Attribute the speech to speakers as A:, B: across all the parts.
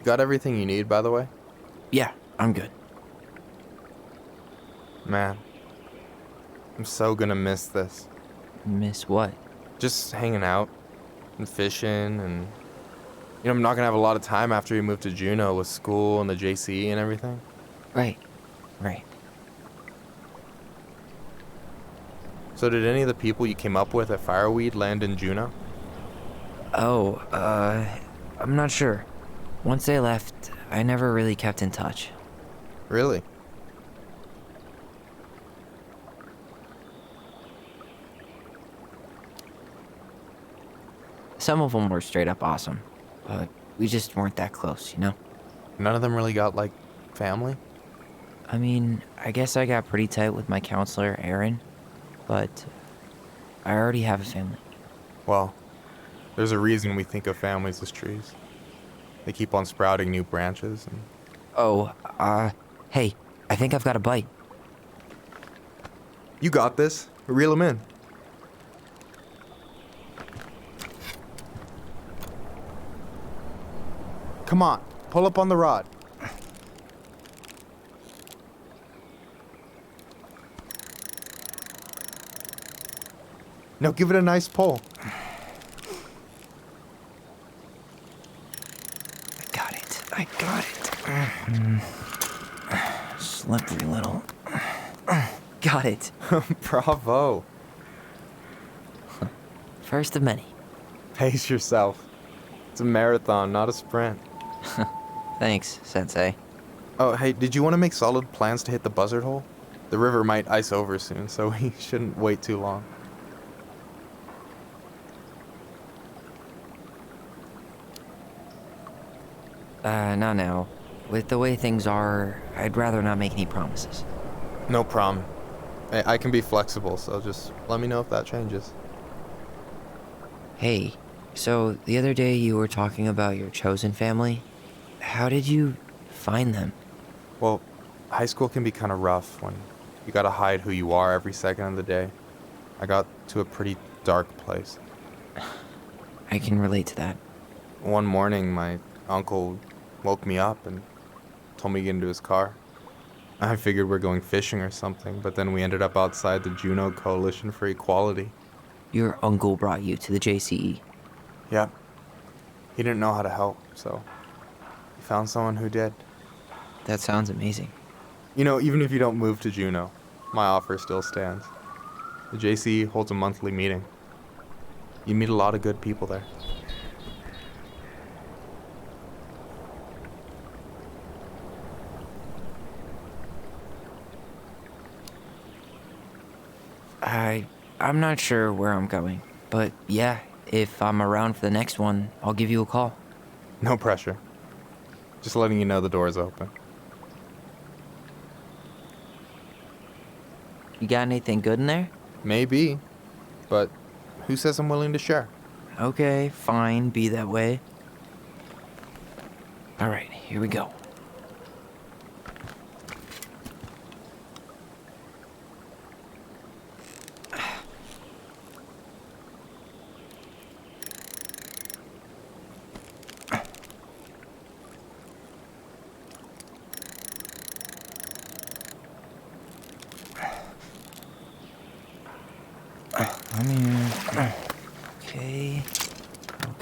A: Got everything you need, by the way?
B: Yeah, I'm good.
A: Man, I'm so gonna miss this.
B: Miss what?
A: Just hanging out and fishing and... I'm not gonna have a lot of time after we move to Juneau with school and the JCE and everything.
B: Right.
A: So did any of the people you came up with at Fireweed land in Juneau?
B: Oh, I'm not sure. Once they left, I never really kept in touch.
A: Really?
B: Some of them were straight up awesome, but we just weren't that close, you know?
A: None of them really got, like, family?
B: I mean, I guess I got pretty tight with my counselor, Aaron, but I already have a family.
A: Well, there's a reason we think of families as trees. They keep on sprouting new branches and...
B: Oh, hey, I think I've got a bite.
A: You got this. Reel them in. Come on, pull up on the rod. Now give it a nice pull.
B: I got it. Slippery little. Got it.
A: Bravo.
B: First of many.
A: Pace yourself. It's a marathon, not a sprint.
B: Thanks, Sensei.
A: Oh, hey, did you want to make solid plans to hit the buzzard hole? The river might ice over soon, so we shouldn't wait too long.
B: Not now. With the way things are, I'd rather not make any promises.
A: No problem. I can be flexible, so just let me know if that changes.
B: Hey, so the other day you were talking about your chosen family. How did you find them?
A: Well, high school can be kind of rough when you gotta hide who you are every second of the day. I got to a pretty dark place.
B: I can relate to that.
A: One morning, my uncle woke me up and told me to get into his car. I figured we're going fishing or something, but then we ended up outside the Juneau Coalition for Equality.
B: Your uncle brought you to the JCE.
A: Yeah. He didn't know how to help, so he found someone who did.
B: That sounds amazing.
A: Even if you don't move to Juneau, my offer still stands. The JCE holds a monthly meeting. You meet a lot of good people there.
B: I'm not sure where I'm going, but yeah, if I'm around for the next one, I'll give you a call.
A: No pressure. Just letting you know the door is open.
B: You got anything good in there?
A: Maybe, but who says I'm willing to share?
B: Okay, fine, be that way. Alright, here we go.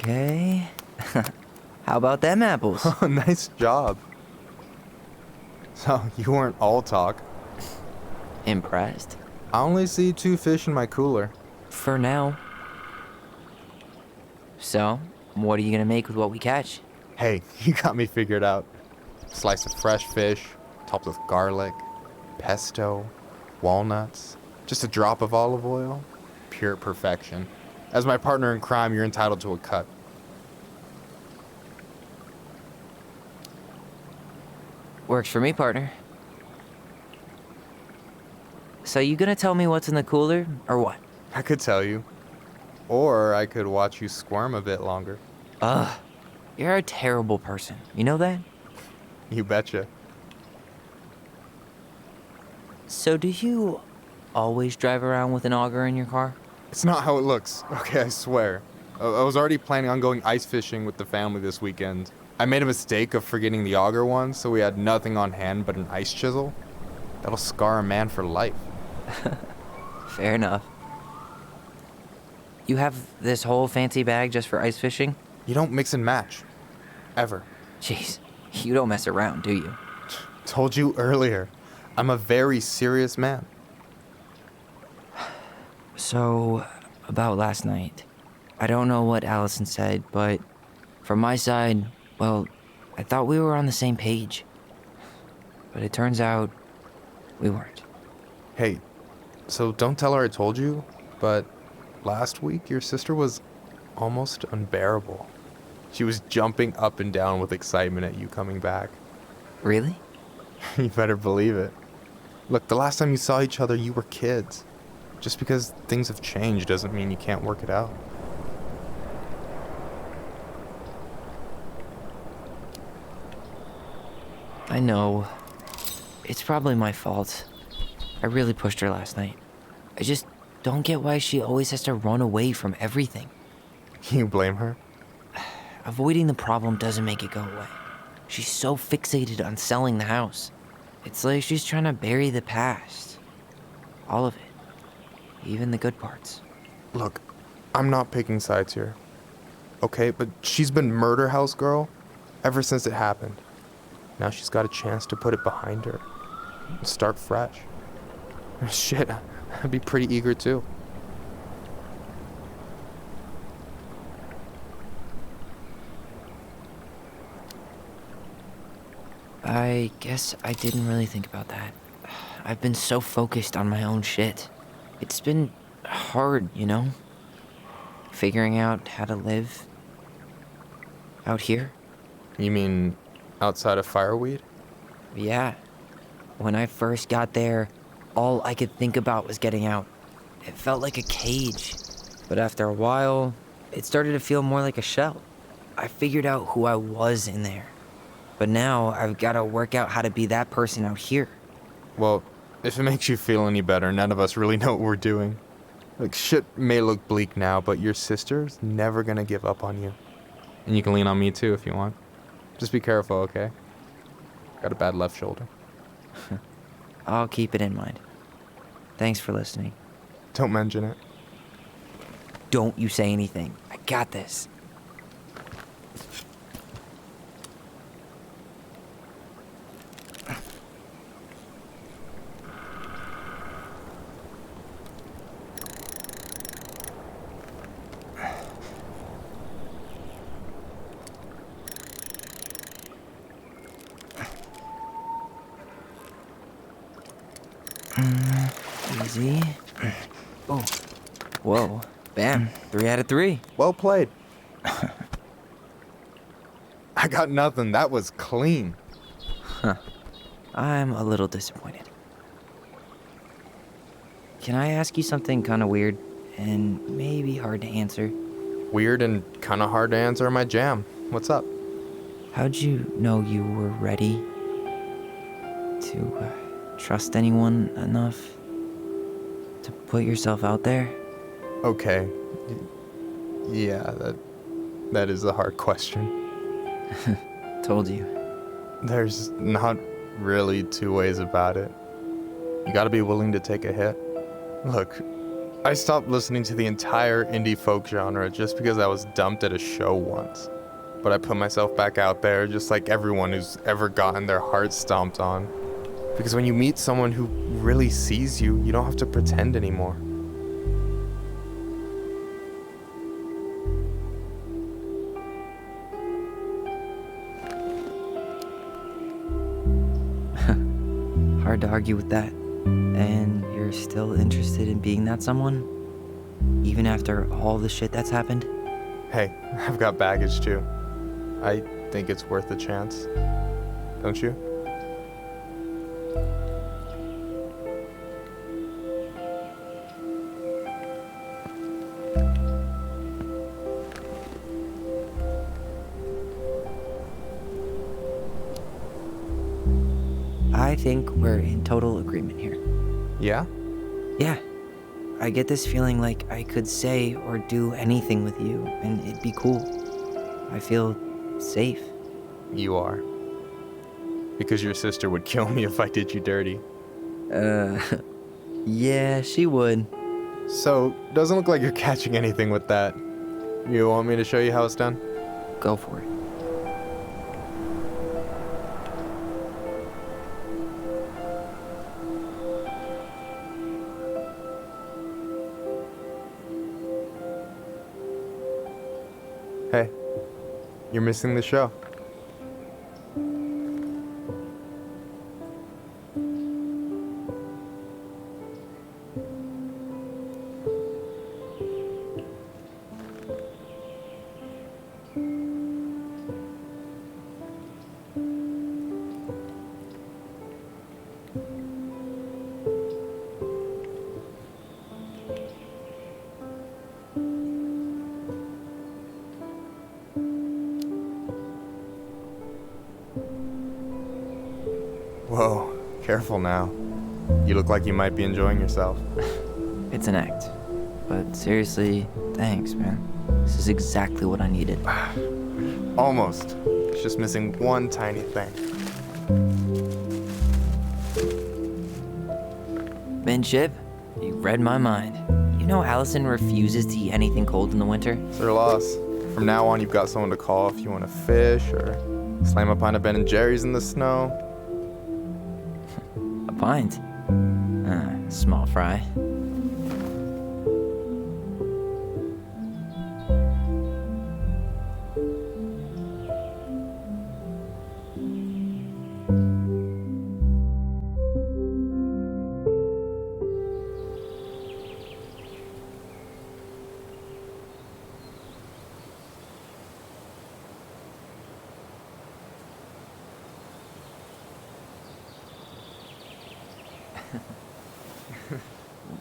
B: Okay. How about them apples?
A: Oh, nice job. So, you weren't all talk.
B: Impressed?
A: I only see 2 fish in my cooler.
B: For now. So, what are you gonna make with what we catch?
A: Hey, you got me figured out. Slice of fresh fish, topped with garlic, pesto, walnuts, just a drop of olive oil. Pure perfection. As my partner in crime, you're entitled to a cut.
B: Works for me, partner. So you gonna tell me what's in the cooler, or what?
A: I could tell you. Or I could watch you squirm a bit longer.
B: Ugh. You're a terrible person. You know that?
A: You betcha.
B: So do you always drive around with an auger in your car?
A: It's not how it looks. Okay, I swear. I was already planning on going ice fishing with the family this weekend. I made a mistake of forgetting the auger one, so we had nothing on hand but an ice chisel. That'll scar a man for life.
B: Fair enough. You have this whole fancy bag just for ice fishing?
A: You don't mix and match. Ever.
B: Jeez, you don't mess around, do you?
A: Told you earlier. I'm a very serious man.
B: So, about last night. I don't know what Allison said, but from my side, well, I thought we were on the same page. But it turns out we weren't.
A: Hey, so don't tell her I told you, but last week your sister was almost unbearable. She was jumping up and down with excitement at you coming back.
B: Really?
A: You better believe it. Look, the last time you saw each other, you were kids. Just because things have changed doesn't mean you can't work it out.
B: I know. It's probably my fault. I really pushed her last night. I just don't get why she always has to run away from everything.
A: You blame her?
B: Avoiding the problem doesn't make it go away. She's so fixated on selling the house. It's like she's trying to bury the past. All of it. Even the good parts.
A: Look, I'm not picking sides here. Okay, but she's been murder house girl ever since it happened. Now she's got a chance to put it behind her and start fresh. Shit, I'd be pretty eager too.
B: I guess I didn't really think about that. I've been so focused on my own shit. It's been hard, you know? Figuring out how to live out here.
A: You mean outside of fireweed?
B: Yeah. When I first got there, all I could think about was getting out. It felt like a cage. But after a while, it started to feel more like a shell. I figured out who I was in there. But now I've got to work out how to be that person out here.
A: Well, if it makes you feel any better, none of us really know what we're doing. Like, shit may look bleak now, but your sister's never gonna give up on you. And you can lean on me too if you want. Just be careful, okay? Got a bad left shoulder.
B: I'll keep it in mind. Thanks for listening.
A: Don't mention it.
B: Don't you say anything. I got this. Easy. Oh. Whoa. Bam. 3 out of 3.
A: Well played. I got nothing. That was clean.
B: I'm a little disappointed. Can I ask you something kind of weird and maybe hard to answer?
A: Weird and kind of hard to answer my jam. What's up?
B: How'd you know you were ready to trust anyone enough to put yourself out there?
A: Okay. Yeah, that is a hard question.
B: Told you.
A: There's not really two ways about it. You gotta be willing to take a hit. Look, I stopped listening to the entire indie folk genre just because I was dumped at a show once. But I put myself back out there just like everyone who's ever gotten their heart stomped on. Because when you meet someone who really sees you, you don't have to pretend anymore.
B: Hard to argue with that. And you're still interested in being that someone? Even after all the shit that's happened?
A: Hey, I've got baggage too. I think it's worth a chance. Don't you?
B: I think we're in total agreement here.
A: Yeah?
B: Yeah. I get this feeling like I could say or do anything with you, and it'd be cool. I feel safe.
A: You are. Because your sister would kill me if I did you dirty.
B: Yeah, she would.
A: So, doesn't look like you're catching anything with that. You want me to show you how it's done?
B: Go for it.
A: Hey, you're missing the show. Whoa, careful now. You look like you might be enjoying yourself.
B: It's an act. But seriously, thanks, man. This is exactly what I needed.
A: Almost. It's just missing one tiny thing.
B: Minship, you read my mind. You know Allison refuses to eat anything cold in the winter?
A: It's their loss. From now on, you've got someone to call if you want to fish or slam a pint of Ben & Jerry's in the snow.
B: A pint? Small fry.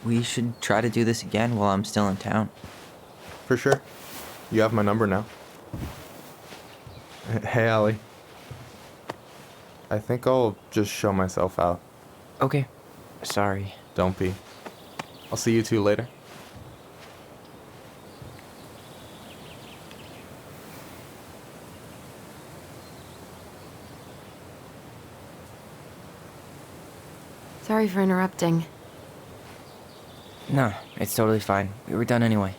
B: We should try to do this again while I'm still in town.
A: For sure. You have my number now. Hey, Allie. I think I'll just show myself out.
B: Okay. Sorry.
A: Don't be. I'll see you two later.
C: Sorry for interrupting.
B: No, it's totally fine. We were done anyway.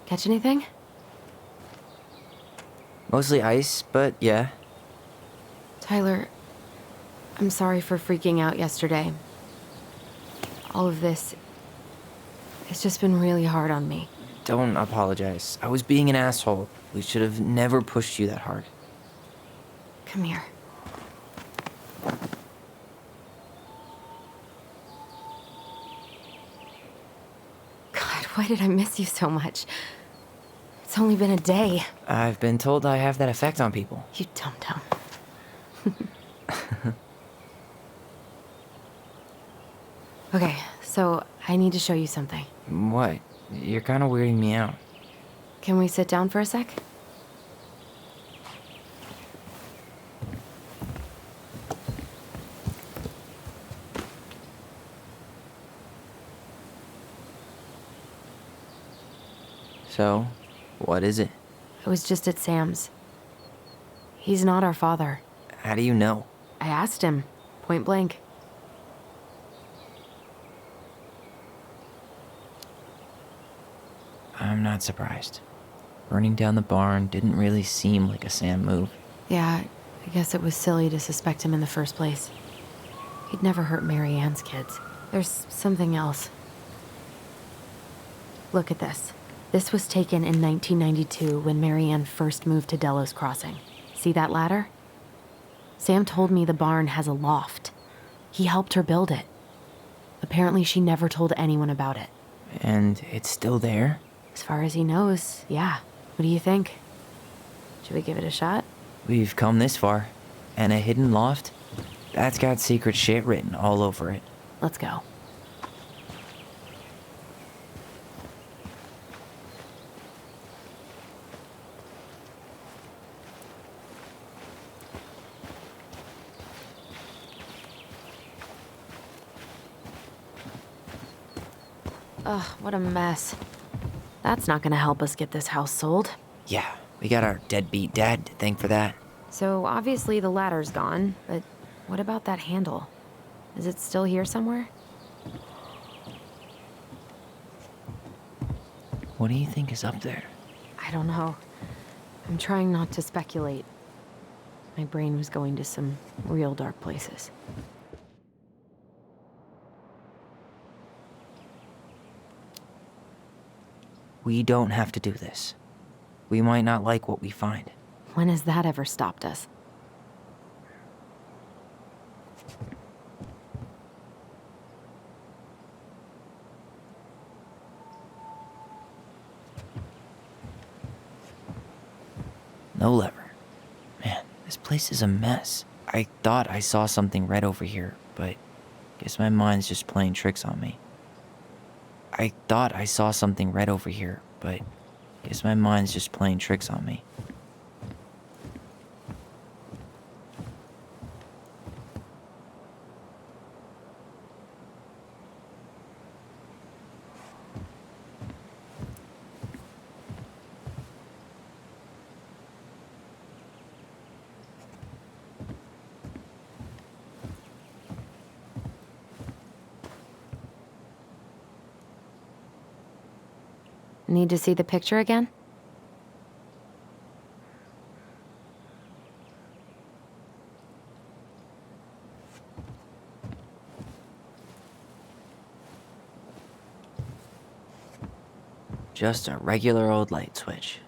C: Catch anything?
B: Mostly ice, but yeah.
C: Tyler, I'm sorry for freaking out yesterday. All of this, it's just been really hard on me.
B: Don't apologize. I was being an asshole. We should have never pushed you that hard.
C: Come here. God, why did I miss you so much? It's only been a day.
B: I've been told I have that effect on people.
C: You dum-dum. Okay, so I need to show you something.
B: What? You're kind of weirding me out.
C: Can we sit down for a sec?
B: So, what is it?
C: I was just at Sam's. He's not our father.
B: How do you know?
C: I asked him, point blank.
B: I'm not surprised. Burning down the barn didn't really seem like a Sam move.
C: Yeah, I guess it was silly to suspect him in the first place. He'd never hurt Mary Ann's kids. There's something else. Look at this. This was taken in 1992 when Mary Ann first moved to Delos Crossing. See that ladder? Sam told me the barn has a loft. He helped her build it. Apparently she never told anyone about it.
B: And it's still there?
C: As far as he knows, yeah. What do you think? Should we give it a shot?
B: We've come this far. And a hidden loft? That's got secret shit written all over it.
C: Let's go. Ugh, what a mess. That's not gonna help us get this house sold.
B: Yeah, we got our deadbeat dad to thank for that.
C: So obviously the ladder's gone, but what about that handle? Is it still here somewhere?
B: What do you think is up there?
C: I don't know. I'm trying not to speculate. My brain was going to some real dark places.
B: We don't have to do this. We might not like what we find.
C: When has that ever stopped us?
B: No lever. Man, this place is a mess. I thought I saw something red over here, but guess my mind's just playing tricks on me. I thought I saw something red over here, but guess my mind's just playing tricks on me.
C: Need to see the picture again?
B: Just a regular old light switch.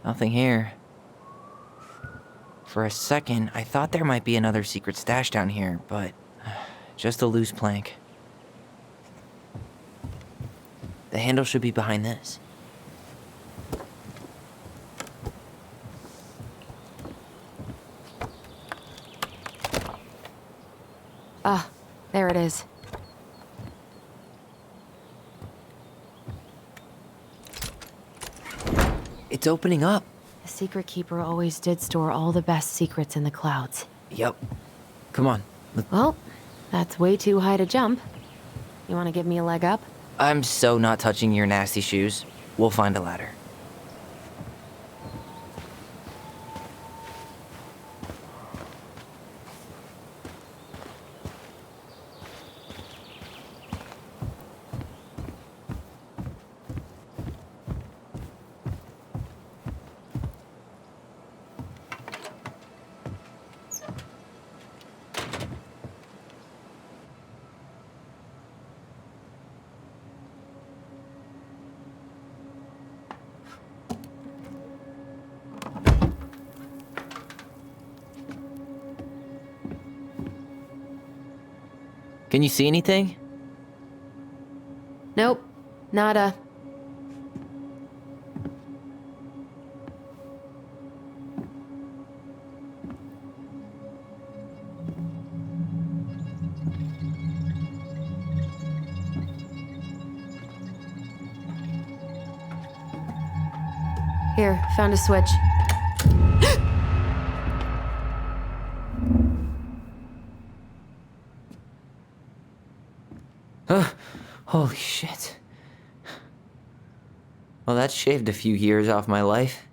B: Nothing here. For a second, I thought there might be another secret stash down here, but just a loose plank. The handle should be behind this.
C: Ah, there it is.
B: It's opening up.
C: The secret keeper always did store all the best secrets in the clouds.
B: Yep. Come on.
C: Well, that's way too high to jump. You want to give me a leg up?
B: I'm so not touching your nasty shoes. We'll find a ladder. Can you see anything?
C: Nope, nada. Here, found a switch.
B: Holy shit. Well, that shaved a few years off my life.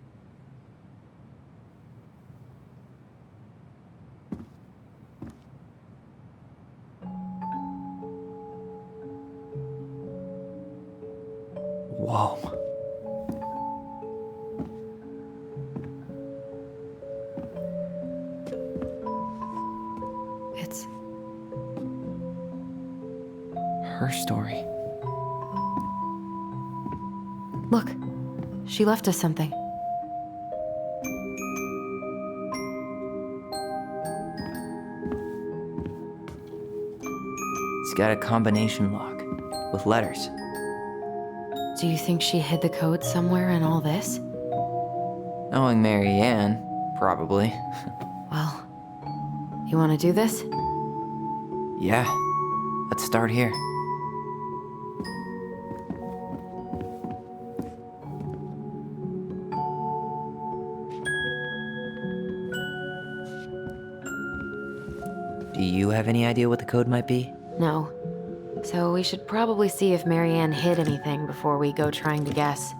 B: Whoa.
C: It's
B: her story.
C: Look, she left us something.
B: It's got a combination lock with letters.
C: Do you think she hid the code somewhere in all this?
B: Knowing Mary Ann, probably.
C: Well, you want to do this?
B: Yeah, let's start here. Do you have any idea what the code might be?
C: No. So we should probably see if Marianne hid anything before we go trying to guess.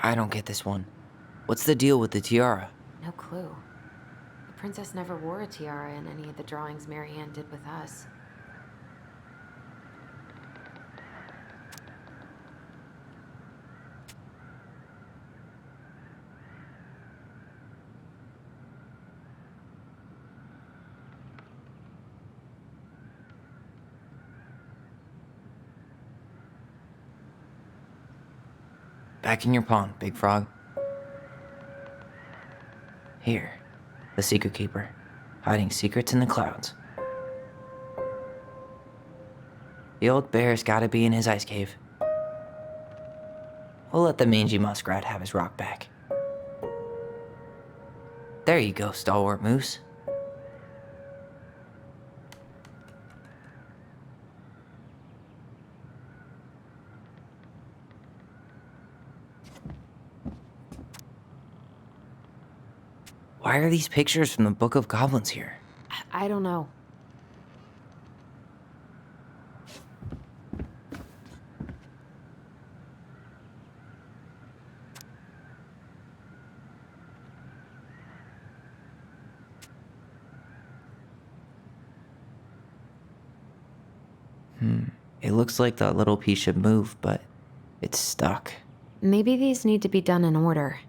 B: I don't get this one. What's the deal with the tiara?
C: No clue. The princess never wore a tiara in any of the drawings Marianne did with us.
B: Back in your pond, Big Frog. Here, the Secret Keeper, hiding secrets in the clouds. The old bear's gotta be in his ice cave. We'll let the mangy muskrat have his rock back. There you go, stalwart moose. Why are these pictures from the Book of Goblins here?
C: I don't know.
B: It looks like that little piece should move, but it's stuck.
C: Maybe these need to be done in order.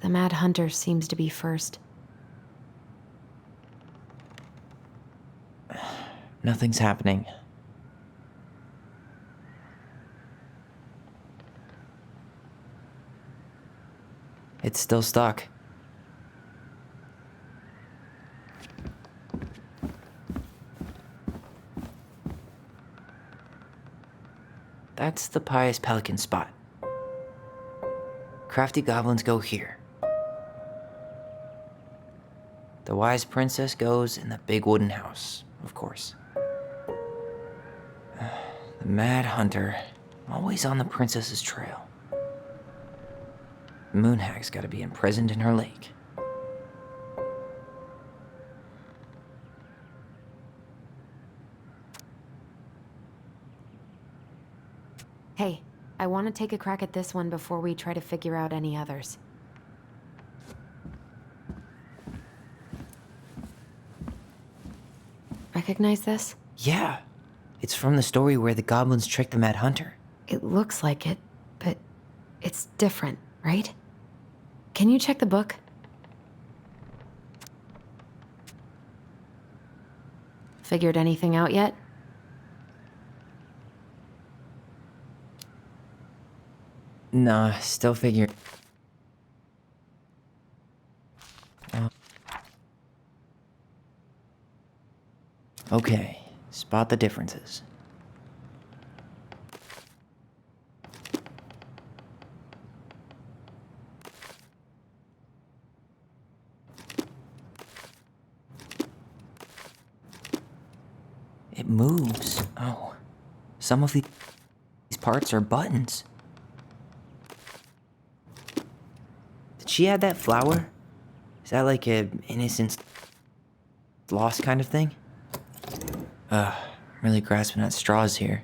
C: The Mad Hunter seems to be first.
B: Nothing's happening. It's still stuck. That's the Pious Pelican spot. Crafty goblins go here. The Wise Princess goes in the big wooden house, of course. The Mad Hunter, always on the princess's trail. The Moon Hag's gotta be imprisoned in her lake.
C: Hey, I want to take a crack at this one before we try to figure out any others. Recognize this?
B: Yeah, it's from the story where the goblins tricked the Mad Hunter.
C: It looks like it, but it's different, right? Can you check the book? Figured anything out yet?
B: Nah, still figure. Okay, spot the differences. It moves. Oh, some of these parts are buttons. Did she add that flower? Is that like an innocence lost kind of thing? Really grasping at straws here.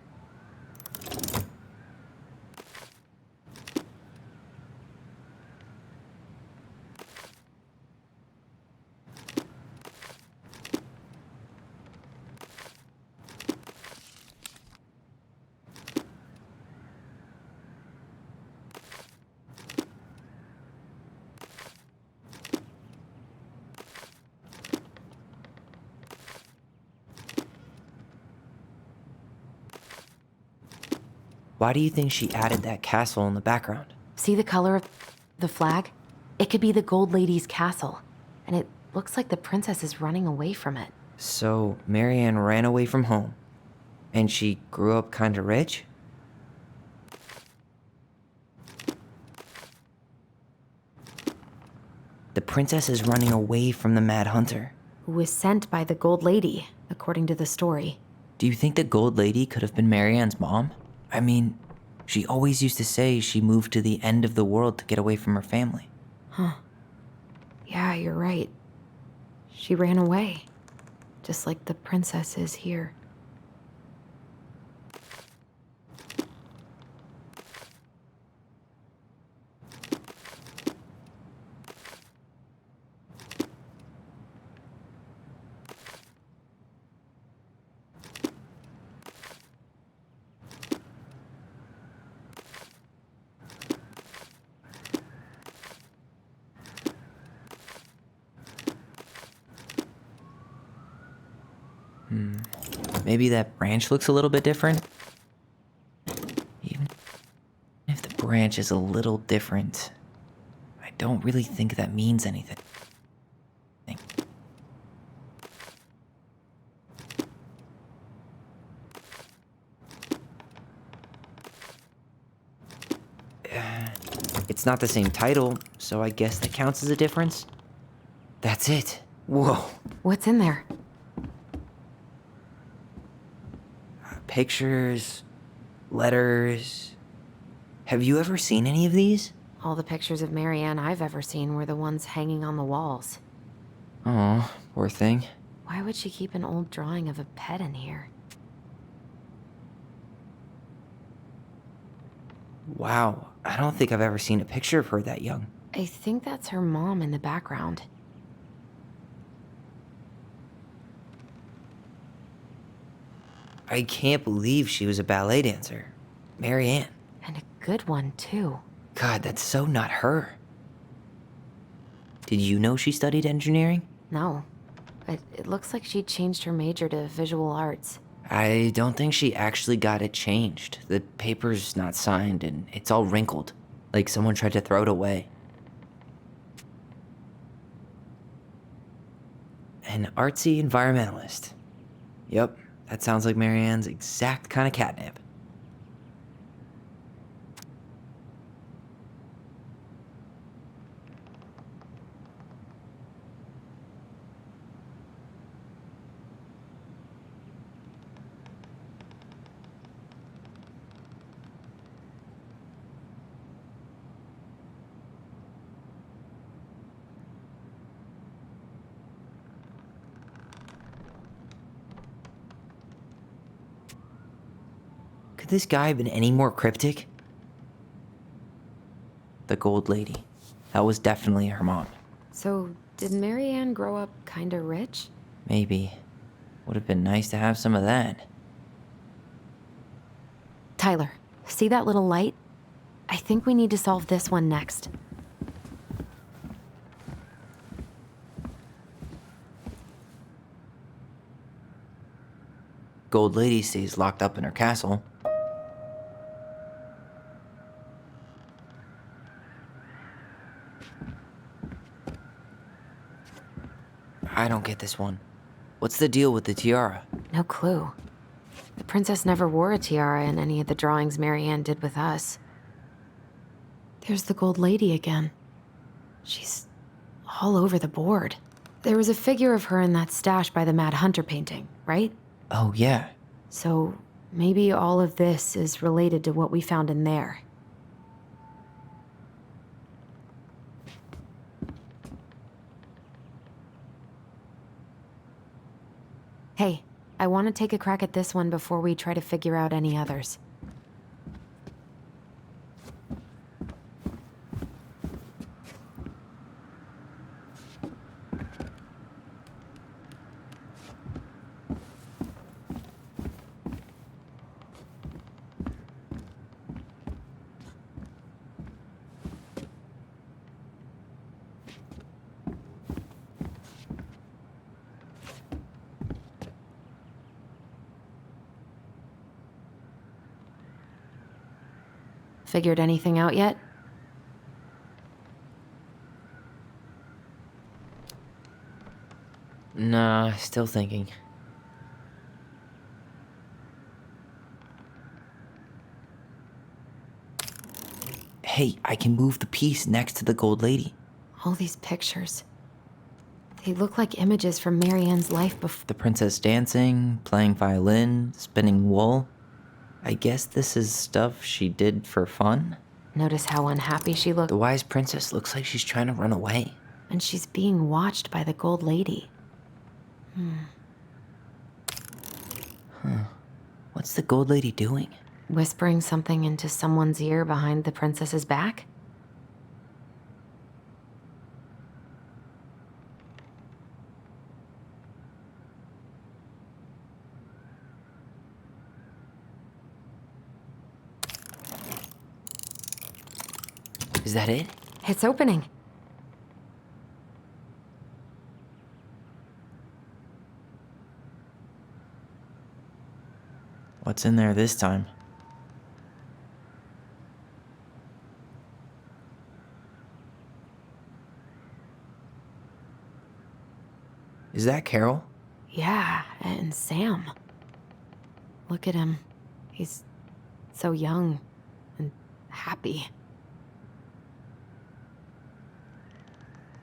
B: Why do you think she added that castle in the background?
C: See the color of the flag? It could be the Gold Lady's castle. And it looks like the princess is running away from it.
B: So, Marianne ran away from home. And she grew up kinda rich? The princess is running away from the Mad Hunter.
C: Who was sent by the Gold Lady, according to the story.
B: Do you think the Gold Lady could have been Marianne's mom? I mean, she always used to say she moved to the end of the world to get away from her family.
C: Yeah, you're right. She ran away. Just like the princess is here.
B: Maybe that branch looks a little bit different? Even if the branch is a little different, I don't really think that means anything. It's not the same title, so I guess that counts as a difference. That's it. Whoa.
C: What's in there?
B: Pictures, letters. Have you ever seen any of these?
C: All the pictures of Marianne I've ever seen were the ones hanging on the walls.
B: Oh, poor thing.
C: Why would she keep an old drawing of a pet in here?
B: Wow, I don't think I've ever seen a picture of her that young.
C: I think that's her mom in the background.
B: I can't believe she was a ballet dancer. Marianne.
C: And a good one, too.
B: God, that's so not her. Did you know she studied engineering?
C: No, but it looks like she changed her major to visual arts.
B: I don't think she actually got it changed. The paper's not signed and it's all wrinkled, like someone tried to throw it away. An artsy environmentalist. Yep, that sounds like Marianne's exact kind of catnip. Could this guy have been any more cryptic? The Gold Lady. That was definitely her mom.
C: So, did Marianne grow up kinda rich?
B: Maybe. Would have been nice to have some of that.
C: Tyler, see that little light? I think we need to solve this one next.
B: Gold Lady stays locked up in her castle. I don't get this one. What's the deal with the tiara?
C: No clue. The princess never wore a tiara in any of the drawings Marianne did with us. There's the Gold Lady again. She's all over the board. There was a figure of her in that stash by the Mad Hunter painting, right?
B: Oh, yeah.
C: So maybe all of this is related to what we found in there. Hey, I want to take a crack at this one before we try to figure out any others. Figured anything out yet?
B: Nah, still thinking. Hey, I can move the piece next to the gold lady.
C: All these pictures. They look like images from Marianne's life before.
B: The princess dancing, playing violin, spinning wool. I guess this is stuff she did for fun?
C: Notice how unhappy she looked.
B: The wise princess looks like she's trying to run away.
C: And she's being watched by the gold lady.
B: What's the gold lady doing?
C: Whispering something into someone's ear behind the princess's back?
B: Is that it?
C: It's opening.
B: What's in there this time? Is that Carol?
C: Yeah, and Sam. Look at him. He's so young and happy.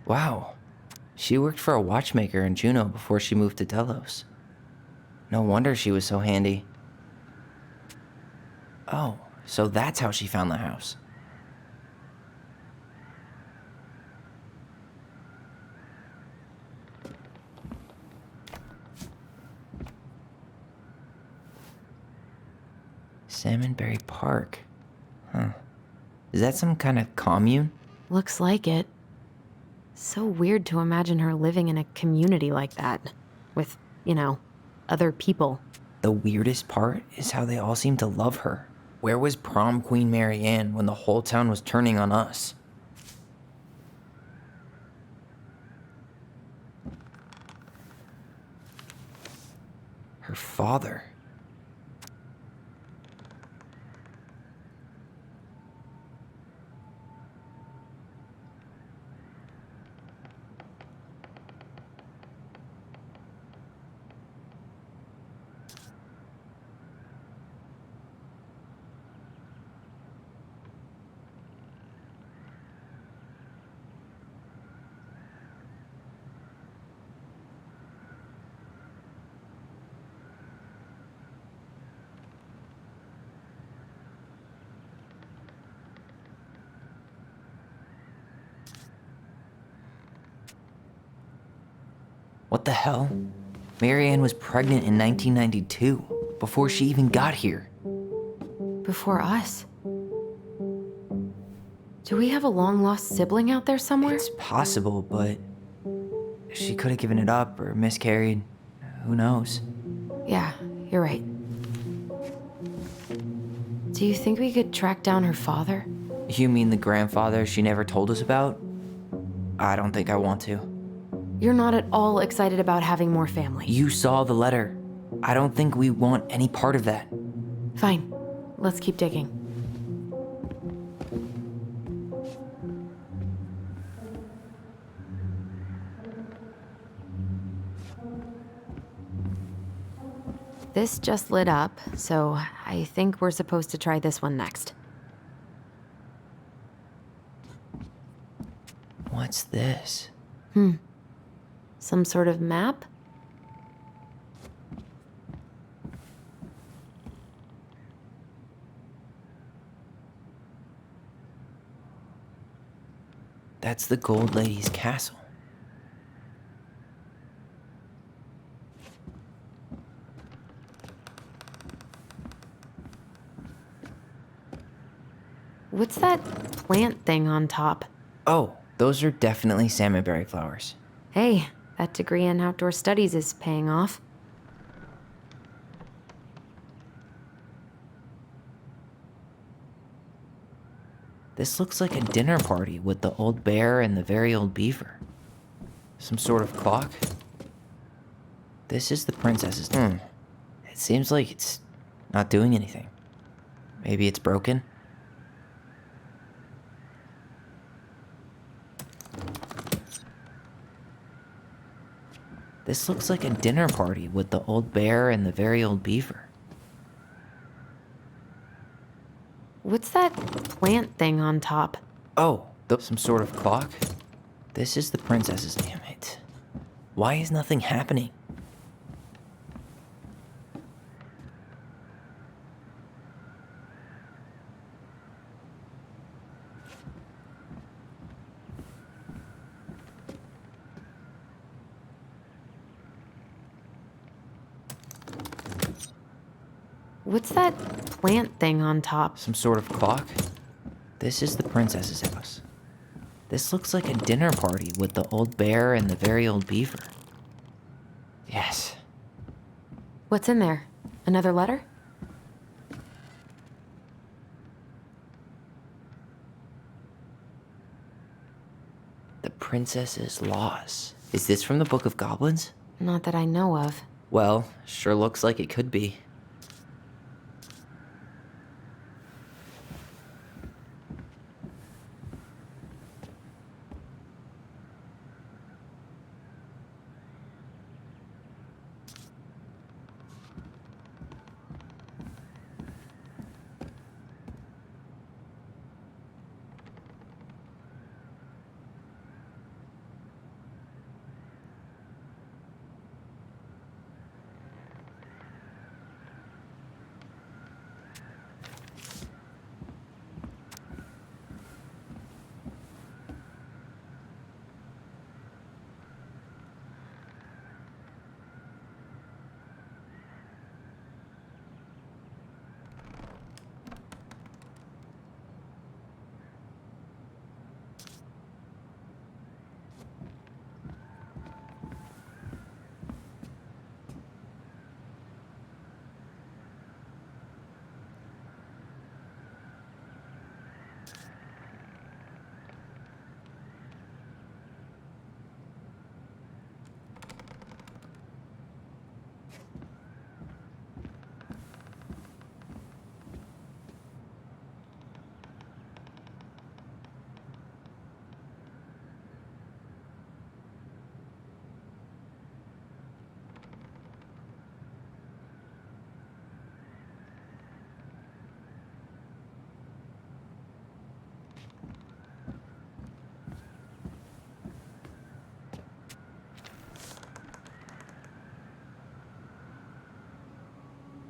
B: Wow. She worked for a watchmaker in Juneau before she moved to Delos. No wonder she was so handy. Oh, so that's how she found the house. Salmonberry Park. Huh. Is that some kind of commune?
C: Looks like it. So weird to imagine her living in a community like that. With, other people.
B: The weirdest part is how they all seem to love her. Where was prom queen Marianne when the whole town was turning on us? Her father. What the hell? Marianne was pregnant in 1992, before she even got here.
C: Before us? Do we have a long-lost sibling out there somewhere?
B: It's possible, but she could have given it up or miscarried. Who knows?
C: Yeah, you're right. Do you think we could track down her father?
B: You mean the grandfather she never told us about? I don't think I want to.
C: You're not at all excited about having more family.
B: You saw the letter. I don't think we want any part of that.
C: Fine. Let's keep digging. This just lit up, so I think we're supposed to try this one next.
B: What's this?
C: Some sort of map?
B: That's the Gold Lady's castle.
C: What's that plant thing on top?
B: Oh, those are definitely salmonberry flowers.
C: Hey, that degree in outdoor studies is paying off.
B: This looks like a dinner party with the old bear and the very old beaver. Some sort of clock. This is the princess's. It seems like it's not doing anything. Maybe it's broken? This looks like a dinner party with the old bear and the very old beaver.
C: What's that plant thing on top?
B: Oh, some sort of clock? This is the princess's, damn it. Why is nothing happening?
C: What's that plant thing on top?
B: Some sort of clock? This is the princess's house. This looks like a dinner party with the old bear and the very old beaver. Yes.
C: What's in there? Another letter?
B: The princess's loss. Is this from the Book of Goblins?
C: Not that I know of.
B: Well, sure looks like it could be.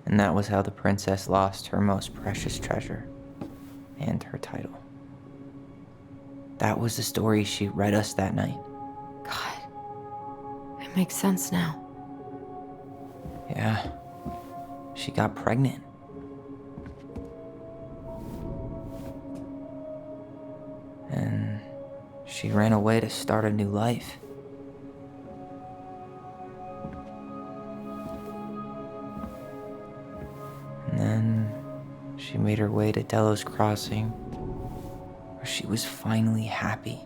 B: And that was how the princess lost her most precious treasure and her title. That was the story she read us that night.
C: God, it makes sense now.
B: Yeah, she got pregnant. And she ran away to start a new life. And then she made her way to Delos Crossing, where she was finally happy.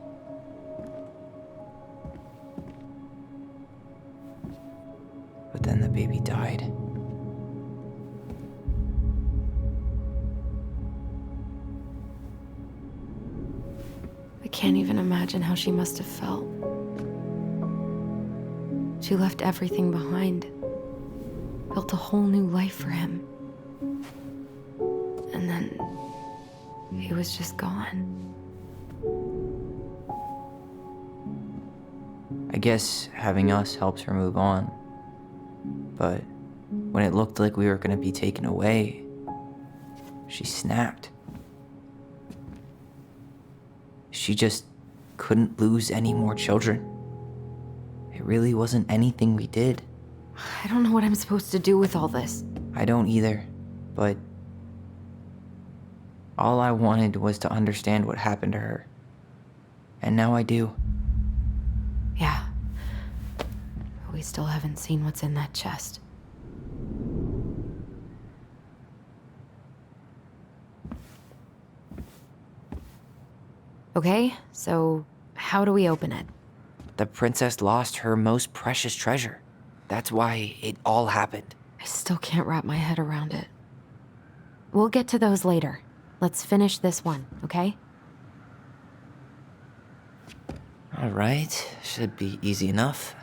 B: But then the baby died.
C: I can't even imagine how she must have felt. She left everything behind, built a whole new life for him. And then he was just gone.
B: I guess having us helps her move on. But when it looked like we were going to be taken away, she snapped. She just couldn't lose any more children. It really wasn't anything we did.
C: I don't know what I'm supposed to do with all this.
B: I don't either, but all I wanted was to understand what happened to her. And now I do.
C: Yeah. But we still haven't seen what's in that chest. Okay, so how do we open it?
B: The princess lost her most precious treasure. That's why it all happened.
C: I still can't wrap my head around it. We'll get to those later. Let's finish this one, okay?
B: All right, should be easy enough.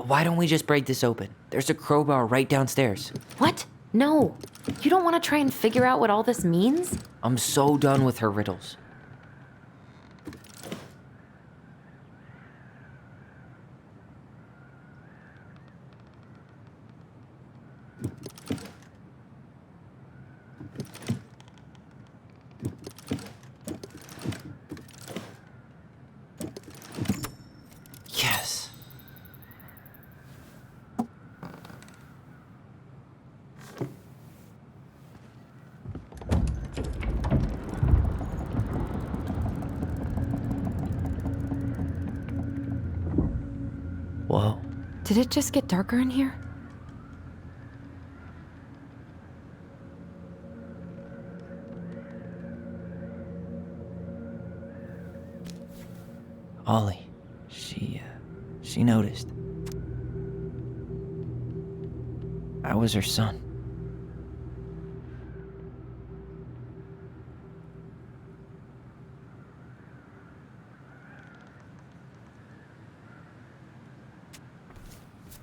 B: Why don't we just break this open? There's a crowbar right downstairs.
C: What? No. You don't want to try and figure out what all this means?
B: I'm so done with her riddles. Yes. Whoa.
C: Did it just get darker in here?
B: Ollie. She noticed. I was her son.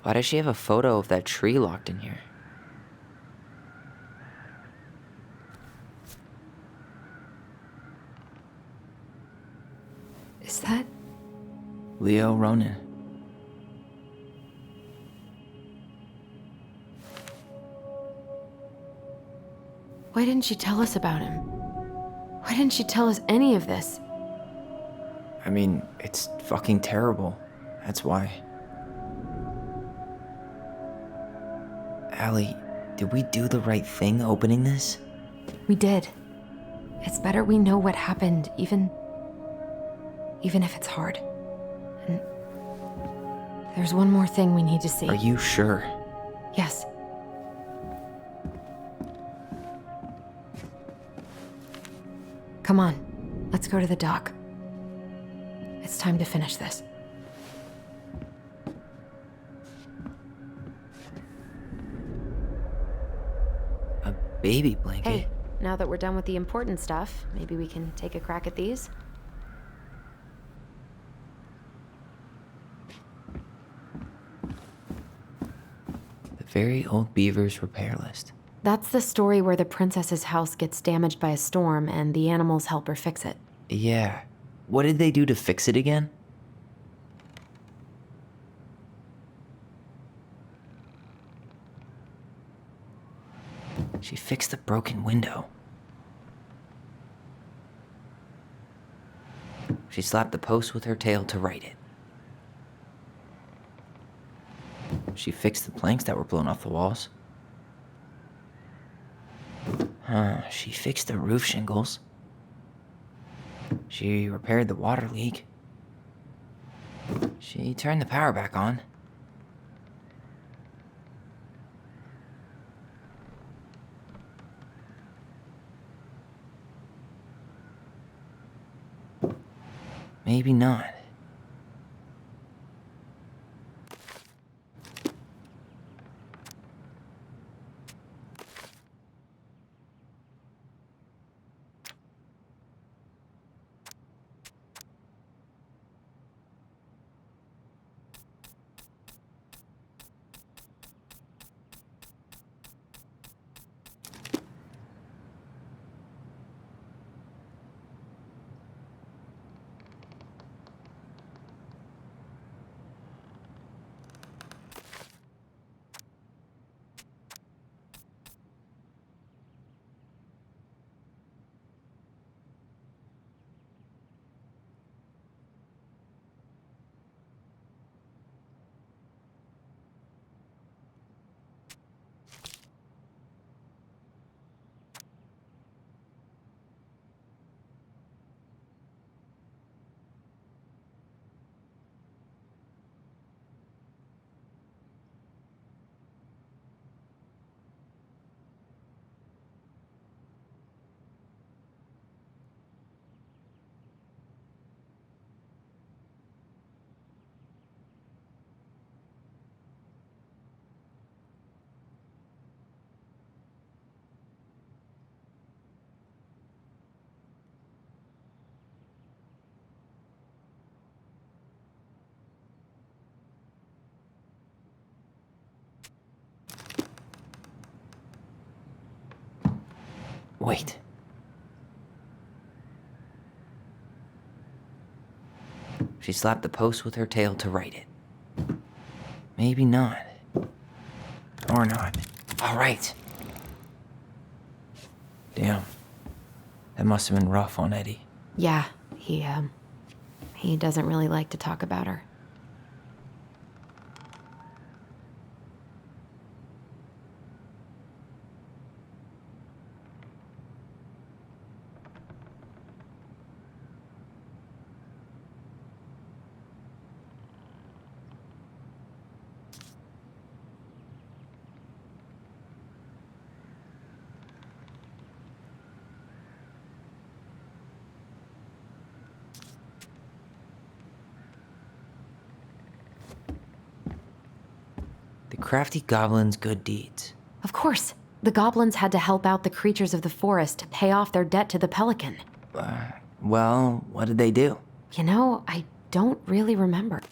B: Why does she have a photo of that tree locked in here?
C: Is that...
B: Leo Ronan.
C: Why didn't she tell us about him? Why didn't she tell us any of this?
B: I mean, it's fucking terrible. That's why. Allie, did we do the right thing opening this?
C: We did. It's better we know what happened, even if it's hard. And there's one more thing we need to see.
B: Are you sure?
C: Yes. Come on, let's go to the dock. It's time to finish this.
B: A baby blanket?
C: Hey, now that we're done with the important stuff, maybe we can take a crack at these?
B: The Very Old Beaver's repair list.
C: That's the story where the princess's house gets damaged by a storm and the animals help her fix it.
B: Yeah. What did they do to fix it again? She fixed the broken window. She slapped the post with her tail to right it. She fixed the planks that were blown off the walls. She fixed the roof shingles. She repaired the water leak. She turned the power back on. Maybe not. Wait. She slapped the post with her tail to right it. Maybe not. Or not. All right. Damn. That must have been rough on Eddie.
C: Yeah, he doesn't really like to talk about her.
B: The crafty goblin's good deeds.
C: Of course, the goblins had to help out the creatures of the forest to pay off their debt to the pelican.
B: Well, what did they do?
C: You know, I don't really remember.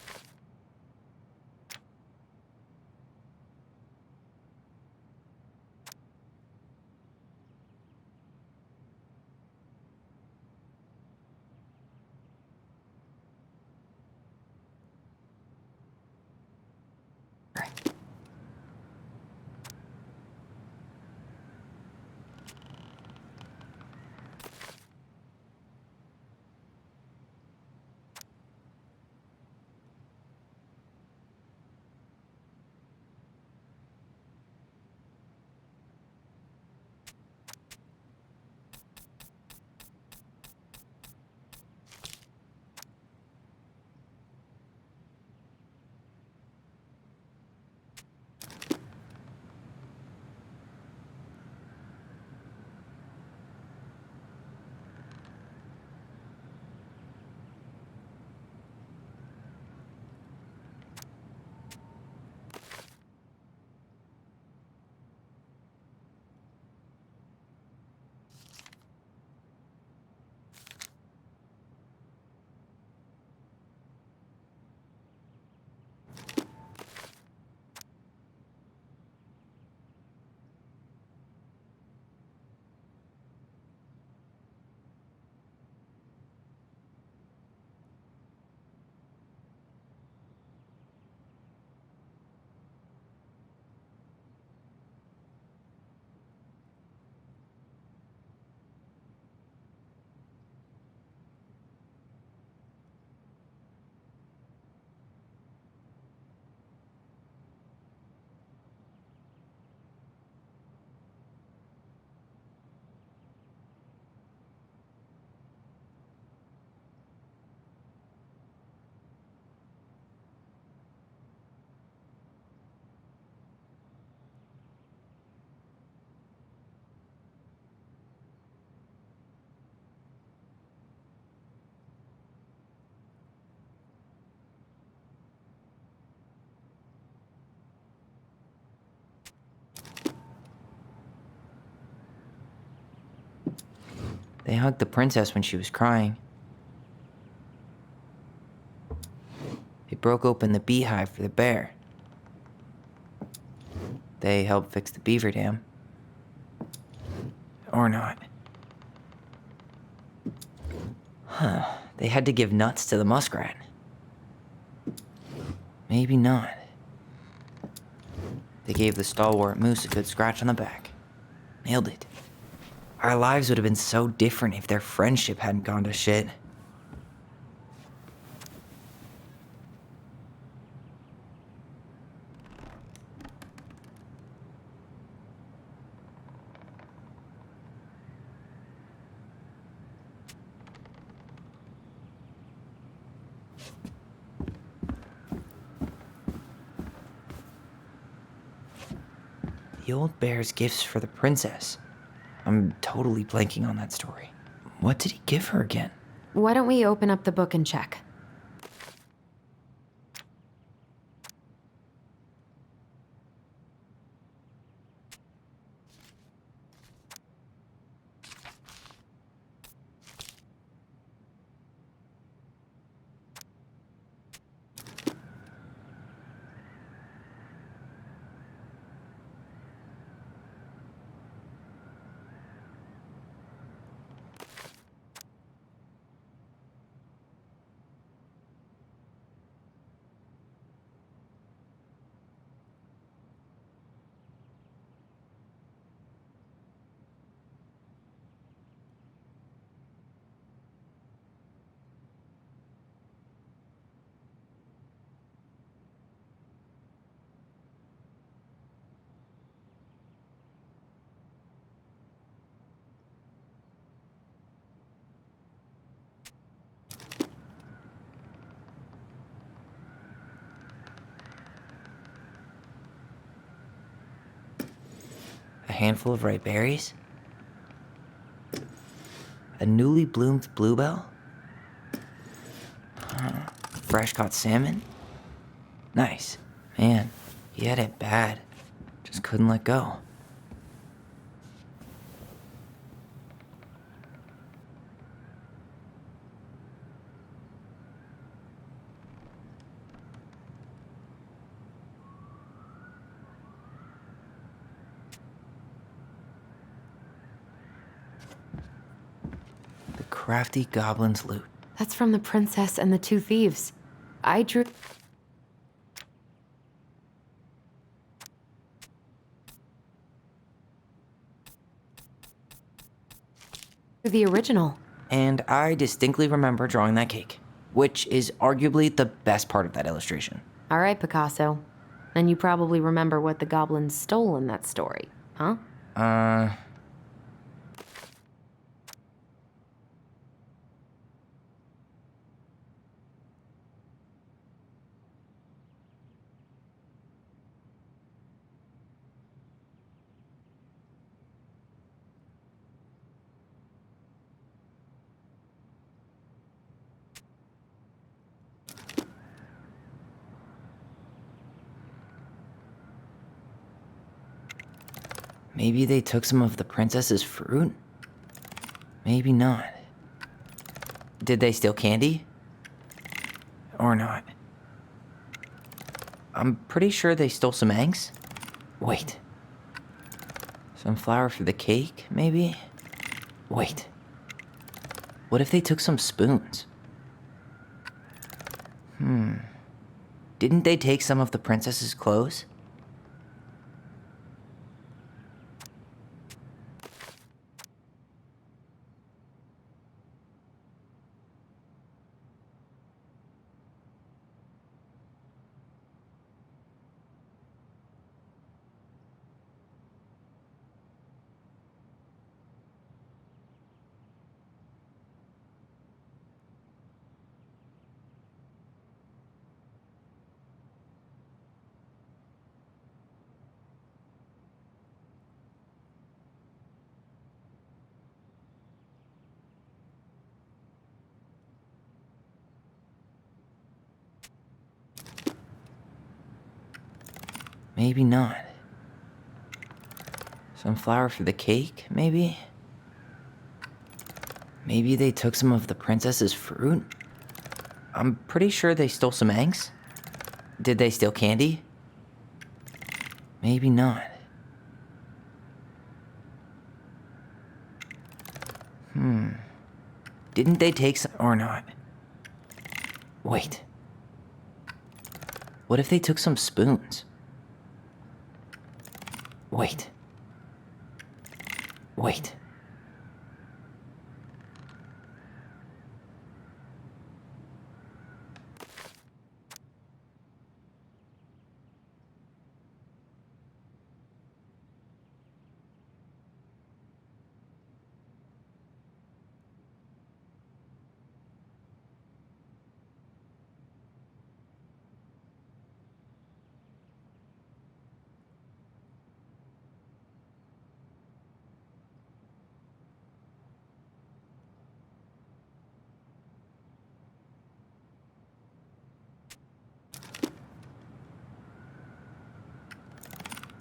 B: They hugged the princess when she was crying. They broke open the beehive for the bear. They helped fix the beaver dam. Or not. They had to give nuts to the muskrat. Maybe not. They gave the stalwart moose a good scratch on the back. Nailed it. Our lives would have been so different if their friendship hadn't gone to shit. The old bear's gifts for the princess. I'm totally blanking on that story. What did he give her again?
C: Why don't we open up the book and check?
B: handful of ripe berries. A newly bloomed bluebell. Fresh caught salmon. Nice. Man, he had it bad. Just couldn't let go. The crafty goblin's loot.
C: That's from the princess and the two thieves. I drew the original.
B: And I distinctly remember drawing that cake, which is arguably the best part of that illustration.
C: All right, Picasso. Then you probably remember what the goblins stole in that story, huh?
B: Maybe they took some of the princess's fruit? Maybe not. Did they steal candy? Or not? I'm pretty sure they stole some eggs. Wait. Some flour for the cake, maybe? Wait. What if they took some spoons? Didn't they take some of the princess's clothes? Maybe not. Some flour for the cake, maybe? Maybe they took some of the princess's fruit? I'm pretty sure they stole some eggs. Did they steal candy? Maybe not. Didn't they take some... or not? Wait. What if they took some spoons? Wait. Wait.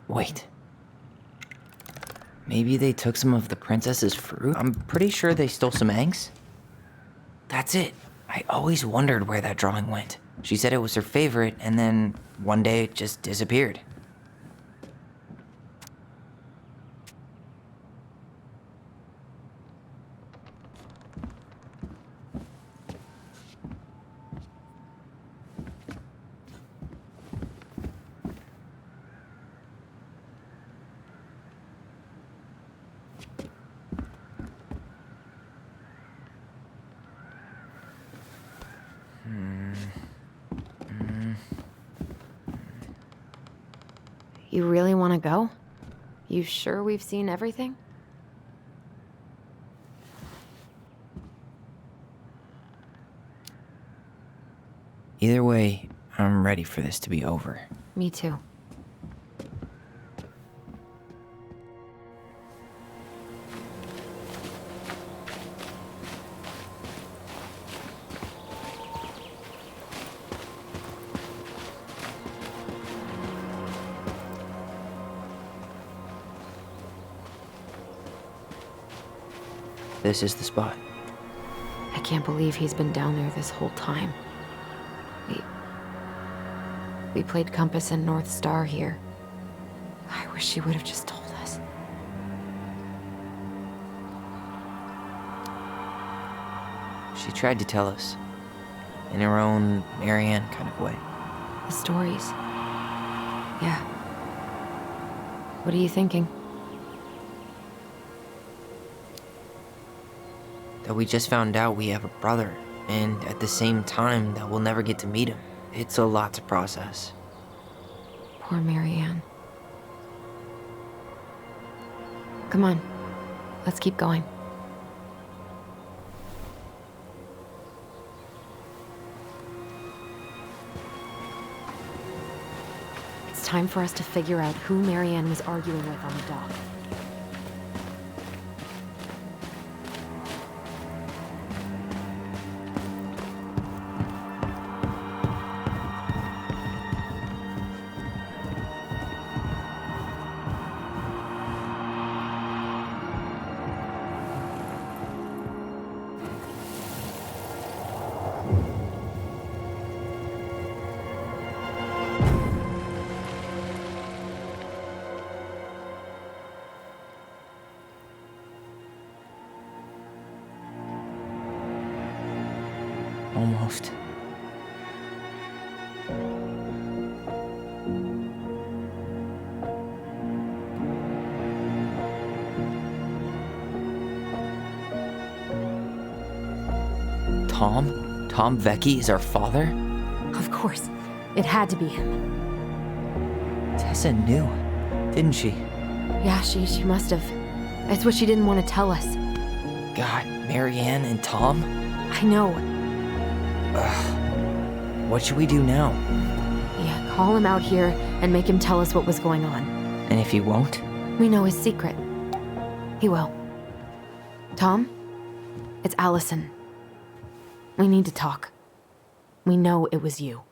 B: Wait. Maybe they took some of the princess's fruit? I'm pretty sure they stole some eggs. That's it. I always wondered where that drawing went. She said it was her favorite, and then one day it just disappeared.
C: You really want to go? You sure we've seen everything?
B: Either way, I'm ready for this to be over.
C: Me too.
B: This is the spot.
C: I can't believe he's been down there this whole time. We played Compass and North Star here. I wish she would have just told us.
B: She tried to tell us. In her own Marianne kind of way.
C: The stories. Yeah. What are you thinking?
B: That we just found out we have a brother, and at the same time that we'll never get to meet him. It's a lot to process.
C: Poor Marianne. Come on. Let's keep going. It's time for us to figure out who Marianne was arguing with on the dock.
B: Almost. Tom? Tom Vecchi is our father?
C: Of course. It had to be him.
B: Tessa knew, didn't she?
C: Yeah, she must have. It's what she didn't want to tell us.
B: God, Marianne and Tom?
C: I know.
B: What should we do now?
C: Yeah, call him out here and make him tell us what was going on.
B: And if he won't?
C: We know his secret. He will. Tom? It's Allison. We need to talk. We know it was you.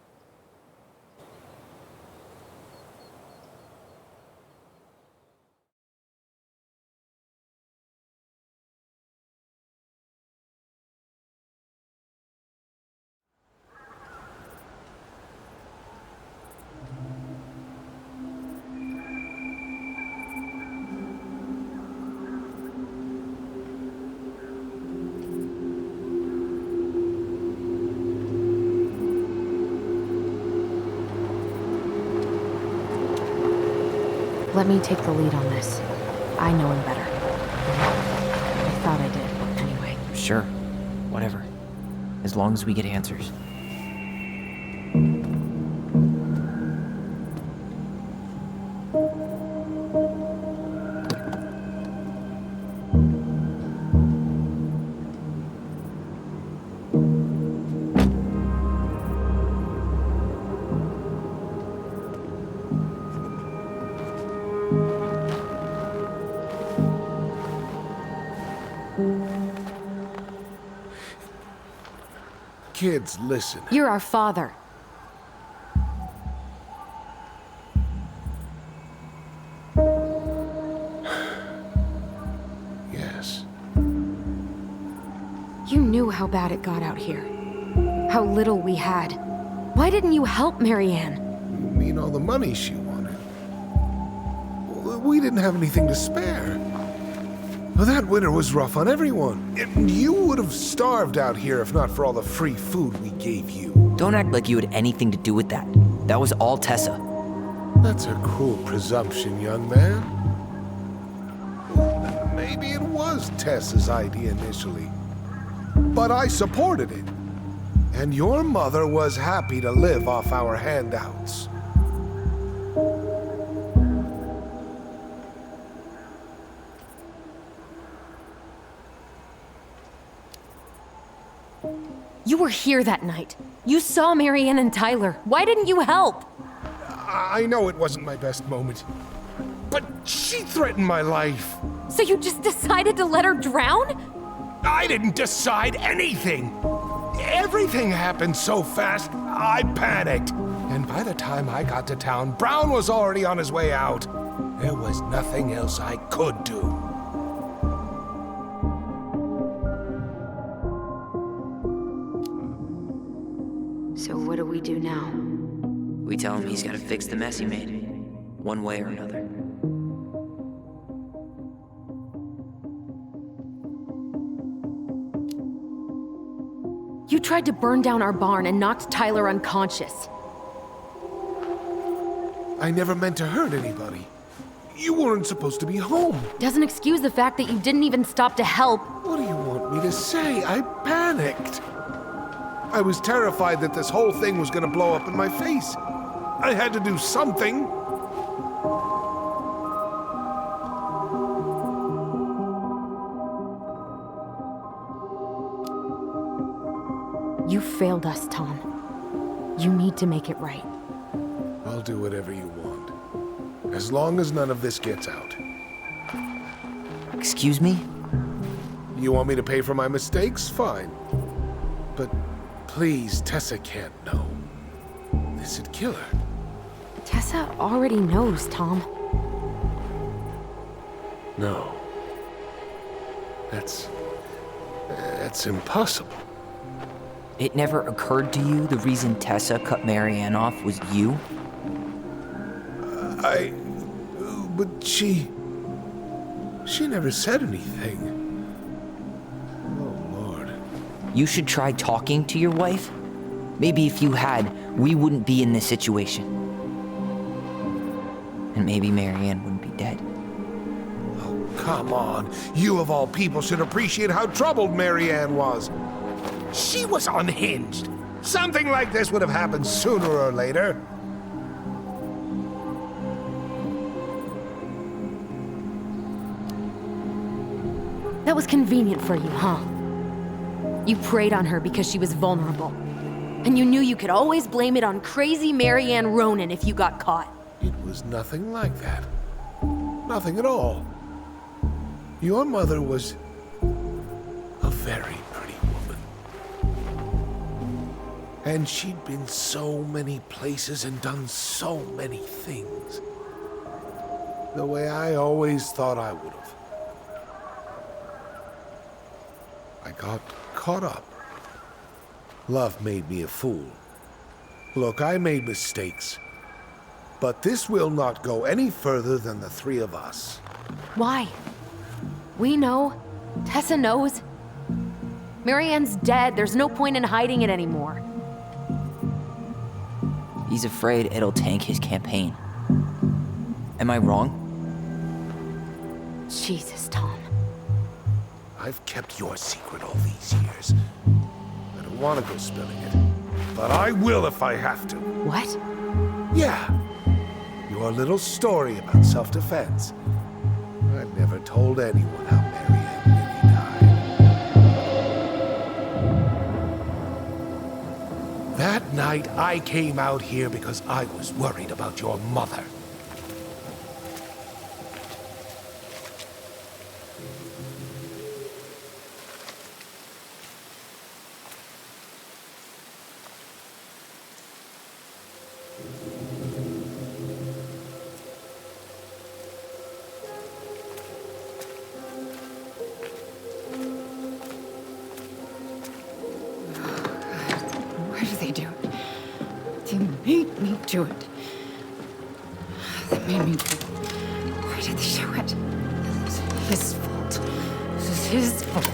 C: Let me take the lead on this. I know him better. I thought I did, anyway.
B: Sure. Whatever. As long as we get answers.
D: Kids, listen.
C: You're our father.
D: Yes.
C: You knew how bad it got out here. How little we had. Why didn't you help Marianne?
D: You mean all the money she wanted? We didn't have anything to spare. Well, that winter was rough on everyone. You would have starved out here if not for all the free food we gave you.
B: Don't act like you had anything to do with that. That was all Tessa.
D: That's a cruel presumption, young man. Well, maybe it was Tessa's idea initially. But I supported it. And your mother was happy to live off our handouts.
C: You were here that night. You saw Marianne and Tyler. Why didn't you help?
D: I know it wasn't my best moment. But she threatened my life.
C: So you just decided to let her drown?
D: I didn't decide anything. Everything happened so fast, I panicked. And by the time I got to town, Brown was already on his way out. There was nothing else I could do.
C: So what do we do now?
B: We tell him he's gotta fix the mess he made, one way or another.
C: You tried to burn down our barn and knocked Tyler unconscious.
D: I never meant to hurt anybody. You weren't supposed to be home.
C: Doesn't excuse the fact that you didn't even stop to help.
D: What do you want me to say? I panicked. I was terrified that this whole thing was gonna blow up in my face. I had to do something.
C: You failed us, Tom. You need to make it right.
D: I'll do whatever you want. As long as none of this gets out.
B: Excuse me?
D: You want me to pay for my mistakes? Fine. But please, Tessa can't know. This'd kill her.
C: Tessa already knows, Tom.
D: No. That's impossible.
B: It never occurred to you the reason Tessa cut Marianne off was you?
D: But she never said anything. Oh, Lord.
B: You should try talking to your wife. Maybe if you had, we wouldn't be in this situation. And maybe Marianne wouldn't be dead.
D: Oh, come on. You of all people should appreciate how troubled Marianne was. She was unhinged. Something like this would have happened sooner or later.
C: That was convenient for you, huh? You preyed on her because she was vulnerable. And you knew you could always blame it on crazy Marianne Ronan if you got caught.
D: It was nothing like that. Nothing at all. Your mother was a very pretty woman. And she'd been so many places and done so many things. The way I always thought I would have. I got caught up. Love made me a fool. Look, I made mistakes. But this will not go any further than the three of us.
C: Why? We know. Tessa knows. Marianne's dead. There's no point in hiding it anymore.
B: He's afraid it'll tank his campaign. Am I wrong?
C: Jesus, Tom.
D: I've kept your secret all these years. I don't want to go spilling it. But I will if I have to.
C: What?
D: Yeah. Your little story about self-defense. I've never told anyone how Marianne really died. That night, I came out here because I was worried about your mother.
E: Why do they do it? They made me do it. They made me do it. Why did they do it? This is his fault. This is his fault.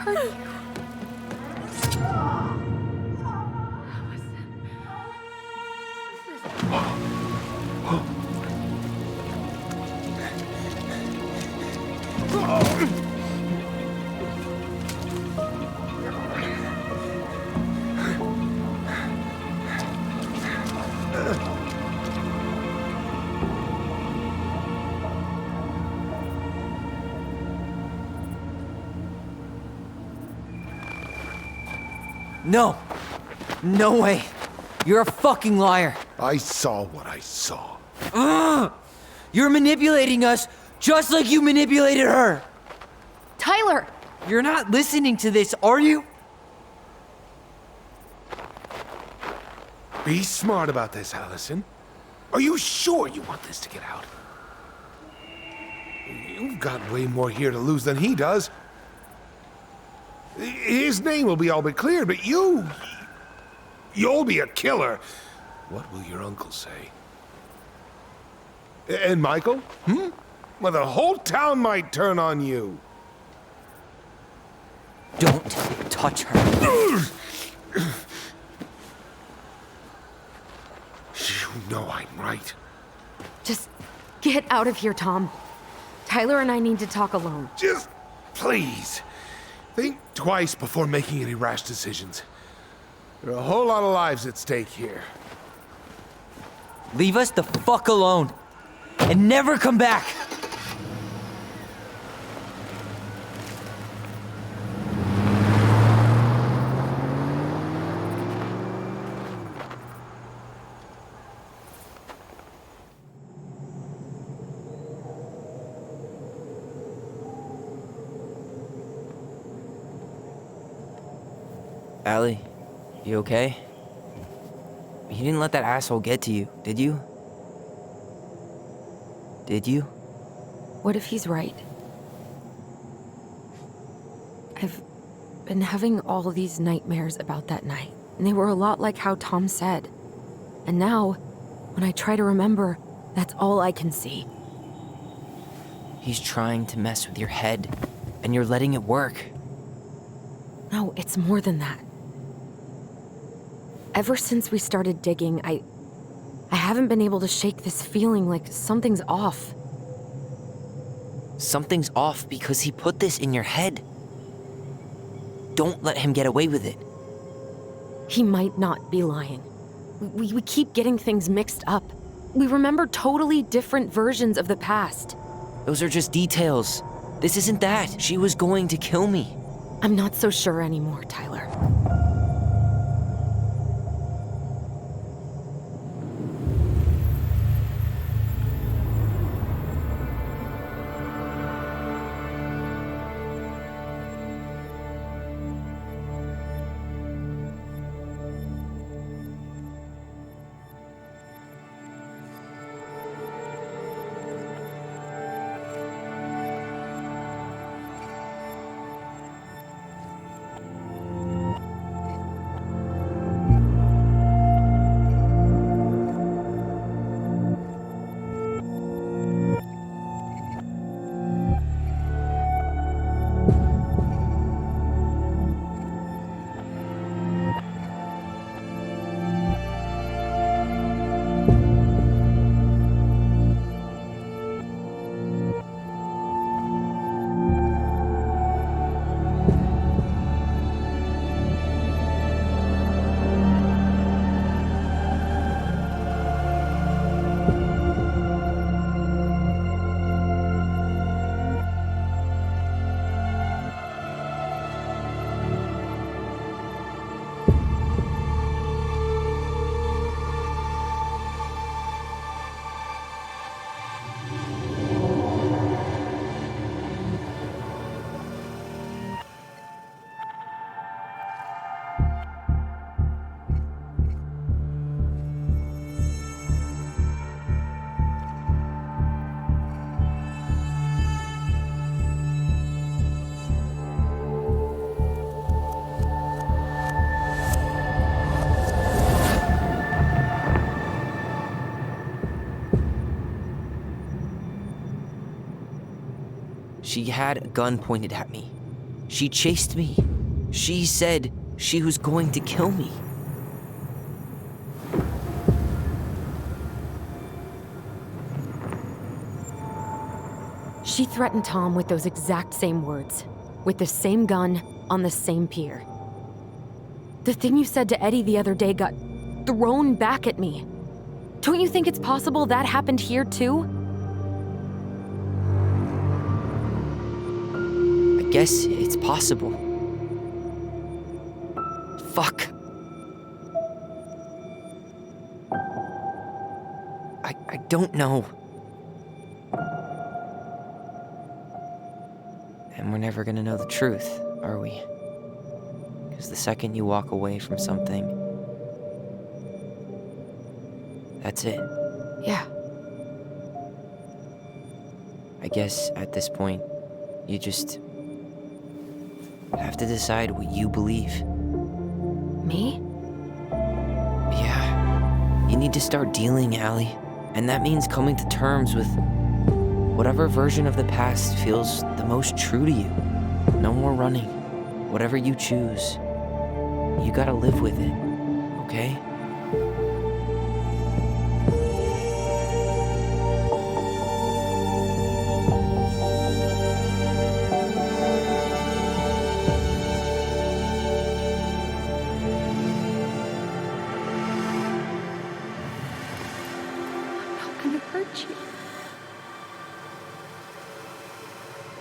C: hurt you.
B: No! No way! You're a fucking liar!
D: I saw what I saw.
B: You're manipulating us just like you manipulated her!
C: Tyler!
B: You're not listening to this, are you?
D: Be smart about this, Allison. Are you sure you want this to get out? You've got way more here to lose than he does. His name will be all but cleared, but you'll be a killer. What will your uncle say? And Michael? Well, the whole town might turn on you.
B: Don't touch her.
D: You know I'm right.
C: Just get out of here, Tom. Tyler and I need to talk alone.
D: Just please. Think twice before making any rash decisions. There are a whole lot of lives at stake here.
B: Leave us the fuck alone. And never come back! Allie, you okay? You didn't let that asshole get to you, did you? Did you?
C: What if he's right? I've been having all these nightmares about that night, and they were a lot like how Tom said. And now, when I try to remember, that's all I can see.
B: He's trying to mess with your head, and you're letting it work.
C: No, it's more than that. Ever since we started digging, I haven't been able to shake this feeling like something's off.
B: Something's off because he put this in your head. Don't let him get away with it.
C: He might not be lying. We keep getting things mixed up. We remember totally different versions of the past.
B: Those are just details. This isn't that. She was going to kill me.
C: I'm not so sure anymore, Tyler.
B: She had a gun pointed at me. She chased me. She said she was going to kill me.
C: She threatened Tom with those exact same words, with the same gun, on the same pier. The thing you said to Eddie the other day got thrown back at me. Don't you think it's possible that happened here too?
B: I guess it's possible. Fuck. I don't know. And we're never gonna know the truth, are we? Because the second you walk away from something, that's it.
C: Yeah.
B: I guess at this point, you just have to decide what you believe.
C: Me?
B: Yeah. You need to start dealing, Allie. And that means coming to terms with whatever version of the past feels the most true to you. No more running. Whatever you choose, you gotta live with it, okay?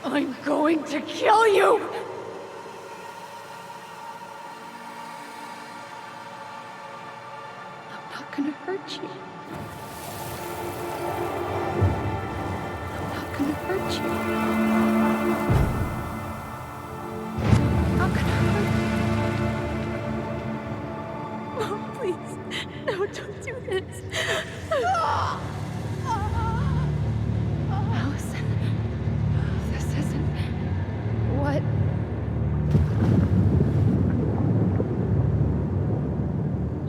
C: I'm going to kill you! I'm not gonna hurt you. I'm not gonna hurt you. I'm not gonna hurt you. Mom, please. No, don't do this. Allison. This isn't what...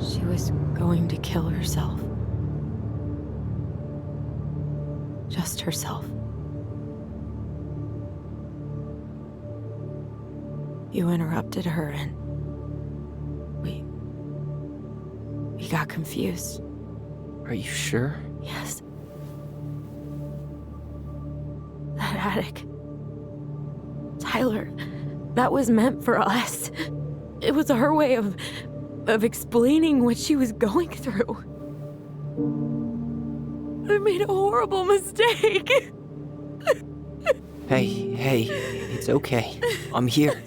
C: She was going to kill herself. Just herself. You interrupted her and... We got confused.
B: Are you sure?
C: Yes. That attic. Tyler, that was meant for us. It was her way of explaining what she was going through. I made a horrible mistake.
B: Hey, it's okay. I'm here.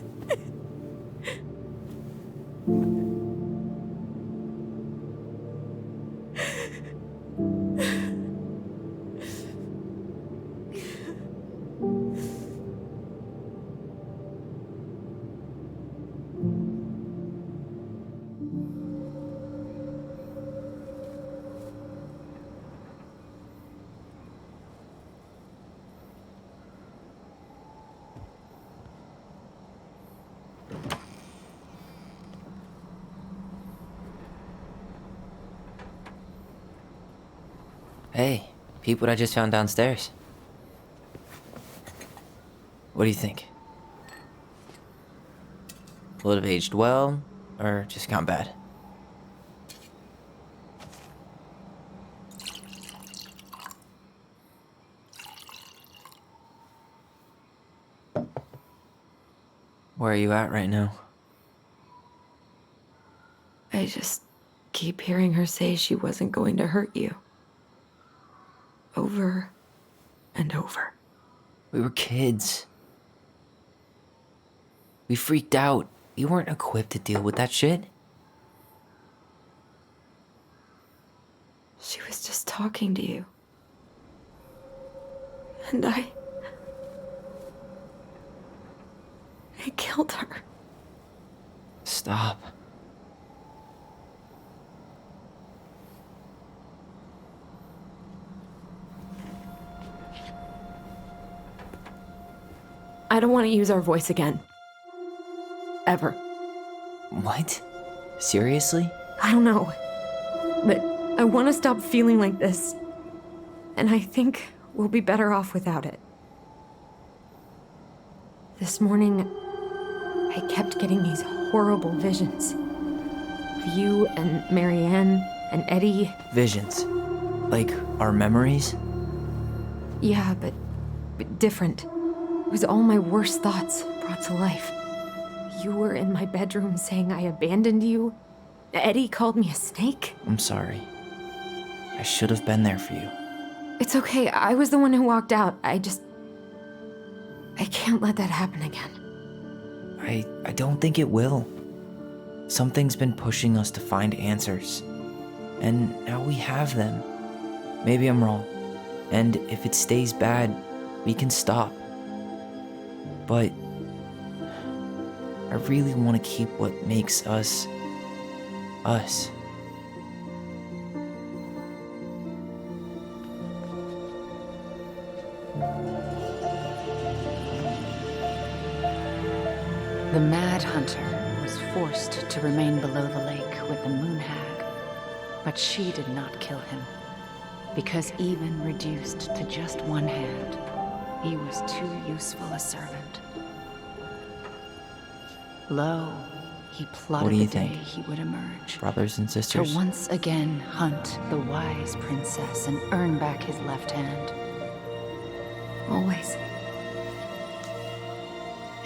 B: Hey, peep what I just found downstairs. What do you think? Will it have aged well, or just gone bad? Where are you at right now?
C: I just keep hearing her say she wasn't going to hurt you. Over and over.
B: We were kids. We freaked out. You weren't equipped to deal with that shit.
C: She was just talking to you. And I killed her.
B: Stop.
C: I don't want to use our voice again. Ever.
B: What? Seriously?
C: I don't know. But I want to stop feeling like this. And I think we'll be better off without it. This morning, I kept getting these horrible visions. Of you and Marianne and Eddie.
B: Visions. Like our memories?
C: Yeah, but different. It was all my worst thoughts brought to life. You were in my bedroom saying I abandoned you. Eddie called me a snake.
B: I'm sorry. I should have been there for you.
C: It's okay, I was the one who walked out. I can't let that happen again.
B: I don't think it will. Something's been pushing us to find answers. And now we have them. Maybe I'm wrong. And if it stays bad, we can stop. But I really want to keep what makes us, us.
E: The Mad Hunter was forced to remain below the lake with the Moon Hag, but she did not kill him, because even reduced to just one hand, he was too useful a servant. Lo, he
B: What do
E: plotted
B: you
E: the day
B: think?
E: he would emerge,
B: Brothers and
E: to
B: sisters?
E: once again hunt the wise princess and earn back his left hand.
C: Always.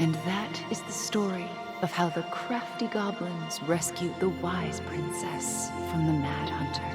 E: And that is the story of how the crafty goblins rescued the wise princess from the Mad Hunter.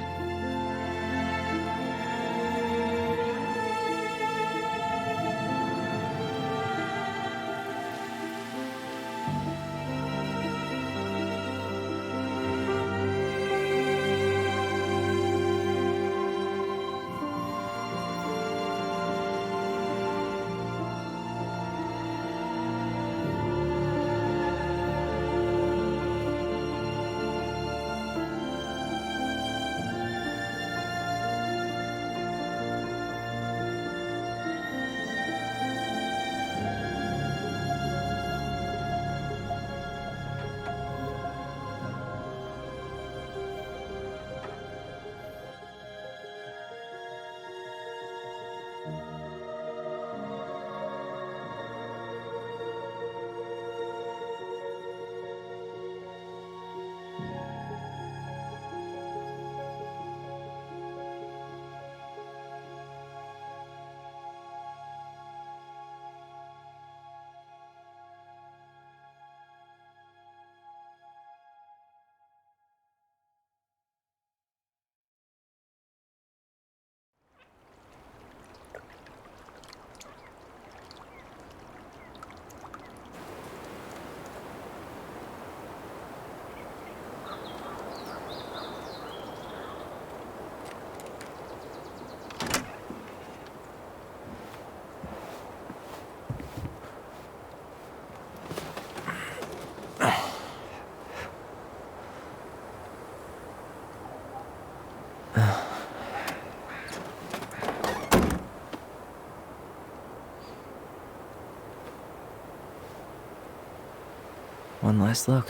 B: One last look.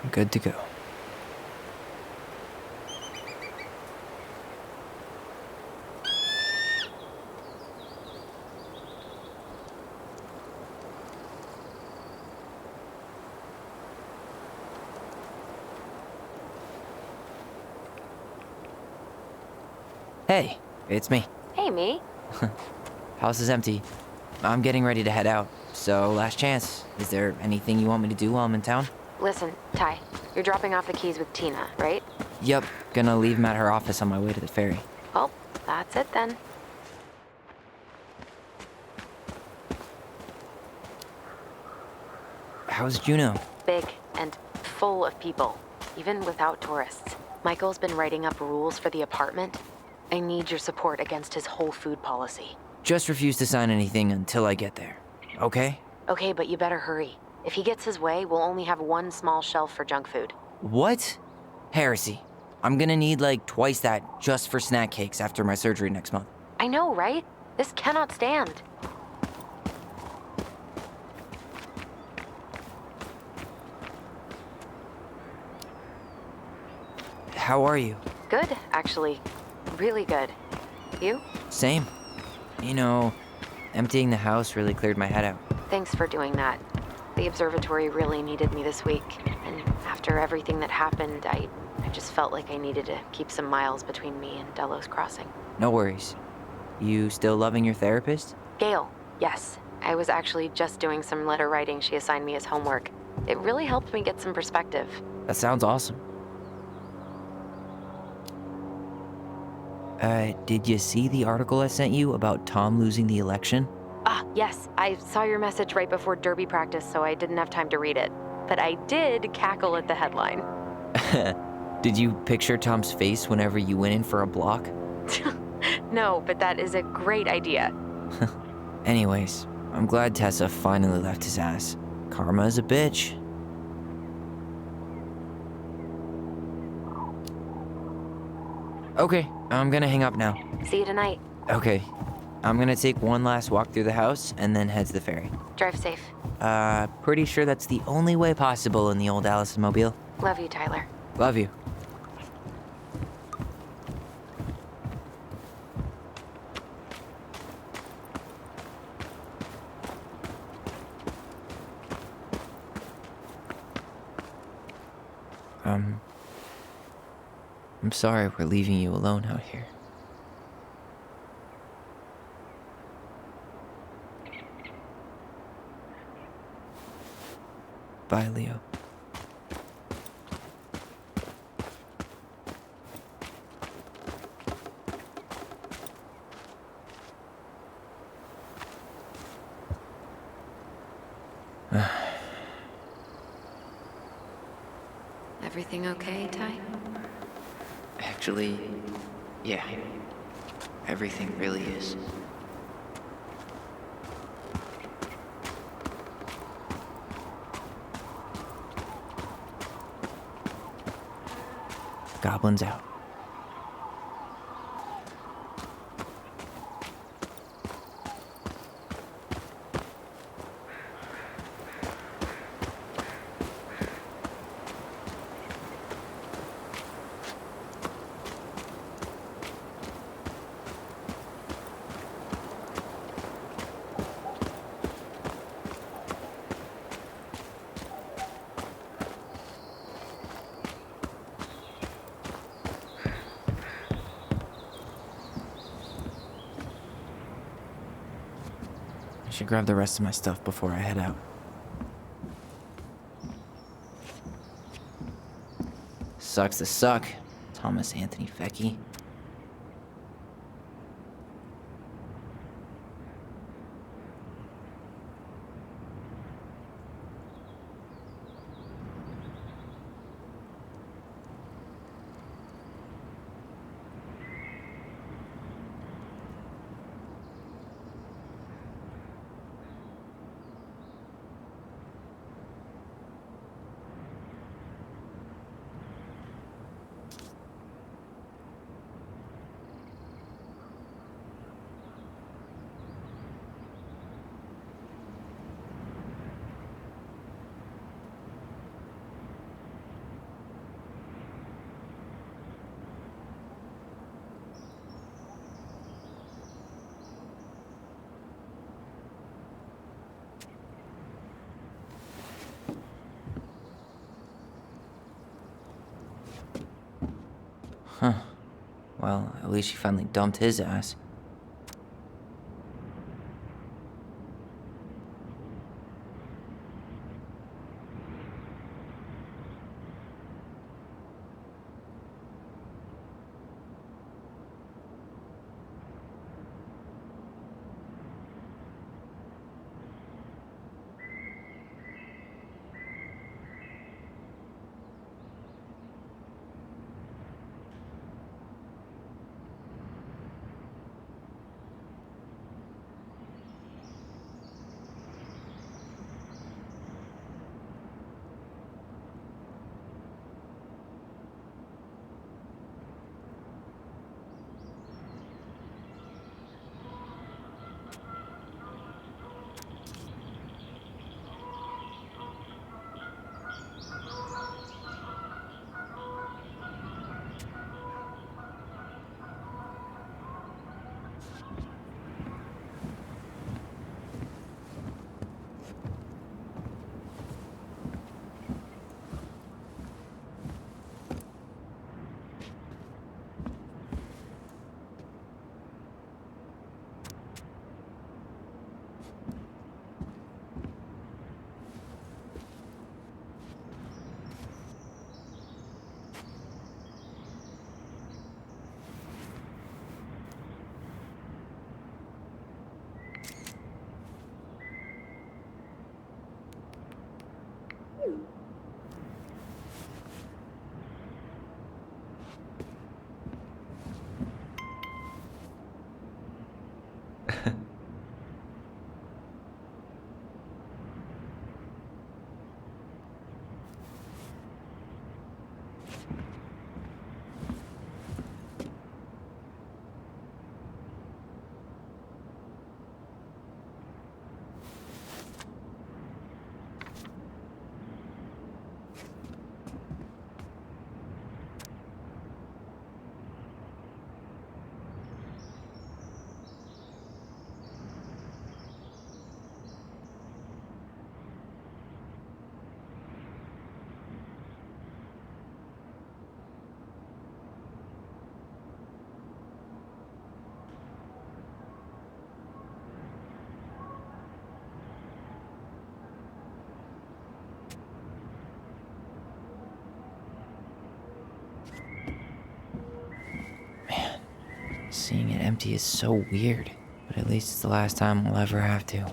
B: I'm good to go. Hey, it's me.
C: Hey, me.
B: House is empty. I'm getting ready to head out. So, last chance. Is there anything you want me to do while I'm in town?
C: Listen, Ty, you're dropping off the keys with Tina, right?
B: Yep, gonna leave them at her office on my way to the ferry.
C: Well, that's it then.
B: How's Juno?
C: Big and full of people, even without tourists. Michael's been writing up rules for the apartment. I need your support against his whole food policy.
B: Just refuse to sign anything until I get there. Okay?
C: Okay, but you better hurry. If he gets his way, we'll only have one small shelf for junk food.
B: What? Heresy. I'm gonna need like twice that just for snack cakes after my surgery next month.
C: I know, right? This cannot stand.
B: How are you?
C: Good, actually. Really good. You?
B: Same. You know, emptying the house really cleared my head out.
C: Thanks for doing that. The observatory really needed me this week, and after everything that happened, I just felt like I needed to keep some miles between me and Delos Crossing.
B: No worries. You still loving your therapist?
C: Gail, yes. I was actually just doing some letter writing she assigned me as homework. It really helped me get some perspective.
B: That sounds awesome. Did you see the article I sent you about Tom losing the election?
C: Ah, yes. I saw your message right before Derby practice, so I didn't have time to read it. But I did cackle at the headline.
B: Did you picture Tom's face whenever you went in for a block?
C: No, but that is a great idea.
B: Anyways, I'm glad Tessa finally left his ass. Karma is a bitch. Okay, I'm gonna hang up now.
C: See you tonight.
B: Okay, I'm gonna take one last walk through the house and then head to the ferry.
C: Drive safe.
B: Pretty sure that's the only way possible in the old Allison mobile.
C: Love you, Tyler.
B: Love you. I'm sorry we're leaving you alone out here. Bye, Leo.
C: Everything okay, Ty?
B: Actually, yeah. Everything really is. Goblins out. I should grab the rest of my stuff before I head out. Sucks to suck, Thomas Anthony Fecky. Huh. Well, at least she finally dumped his ass. empty is so weird, but at least it's the last time I'll ever have to.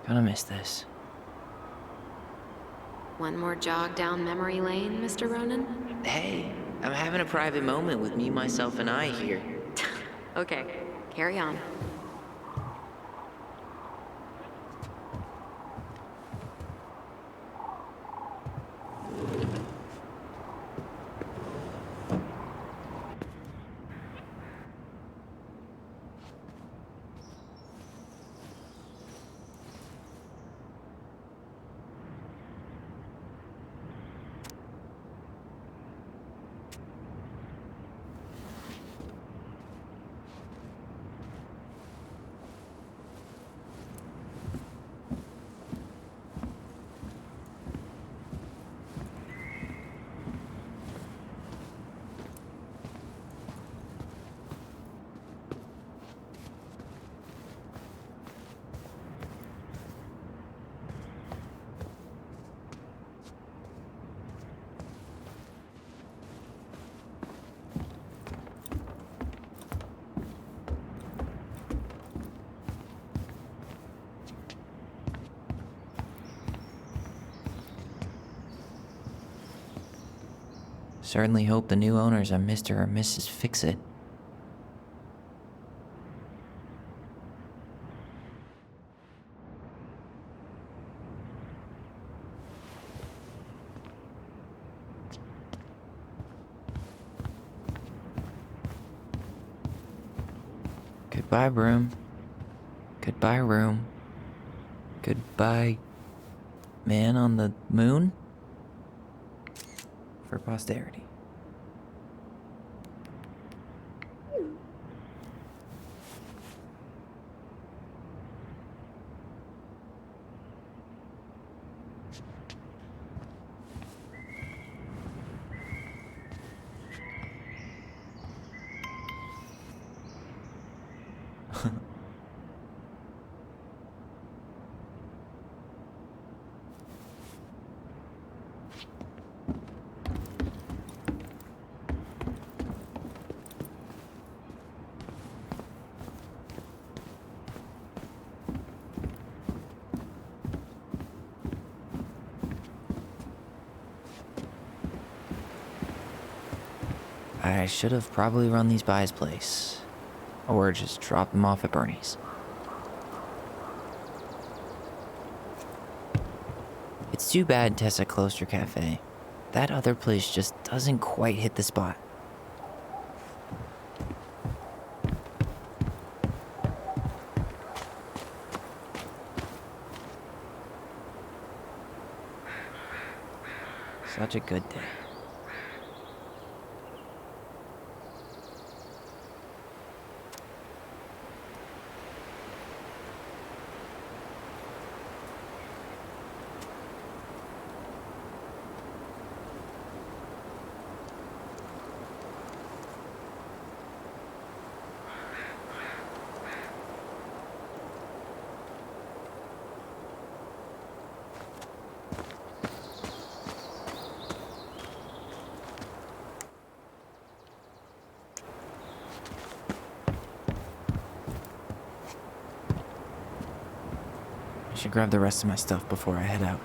B: Gonna miss this.
C: One more jog down memory lane, Mr. Ronan?
B: Hey, I'm having a private moment with me, myself, and I here.
C: Okay, carry on.
B: Certainly hope the new owners are Mr. or Mrs. Fix-It. Goodbye, room. Goodbye, room. Goodbye, man on the moon? For posterity. I should have probably run these by his place. Or just dropped them off at Bernie's. It's too bad Tessa closed her cafe. That other place just doesn't quite hit the spot. Such a good day. should grab the rest of my stuff before I head out.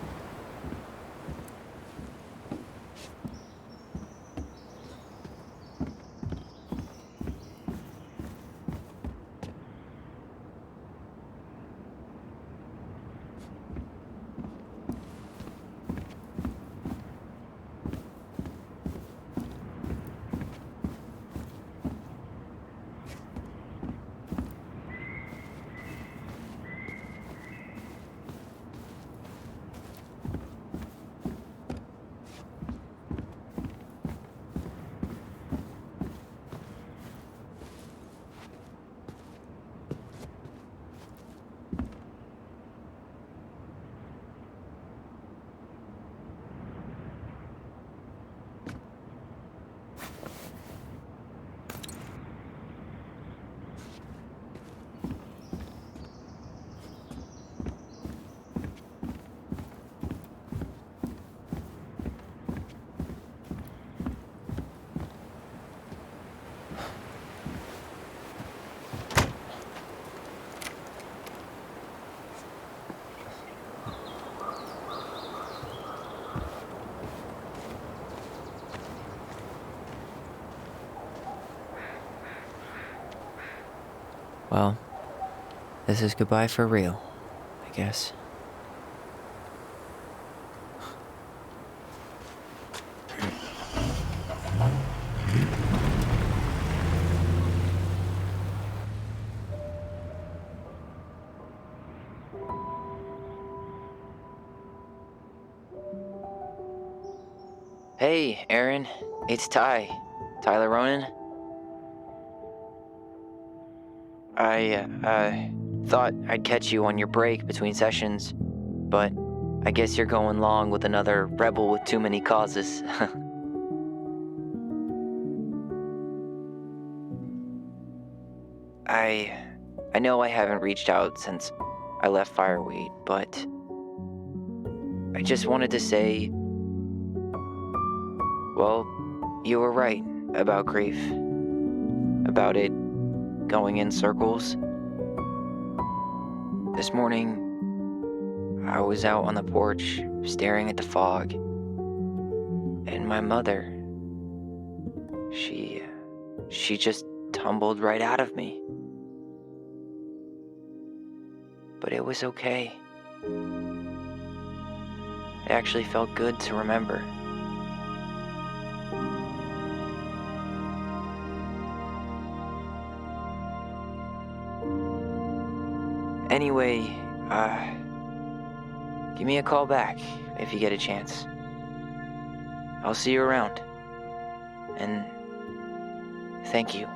B: Well, this is goodbye for real, I guess. Hey, Aaron. It's Tyler Ronan. I thought I'd catch you on your break between sessions, but I guess you're going long with another rebel with too many causes. I know I haven't reached out since I left Fireweight, but I just wanted to say, well, you were right about grief, about it going in circles. This morning, I was out on the porch staring at the fog, and my mother, she just tumbled right out of me. But it was okay. It actually felt good to remember. Anyway, give me a call back if you get a chance. I'll see you around. And thank you.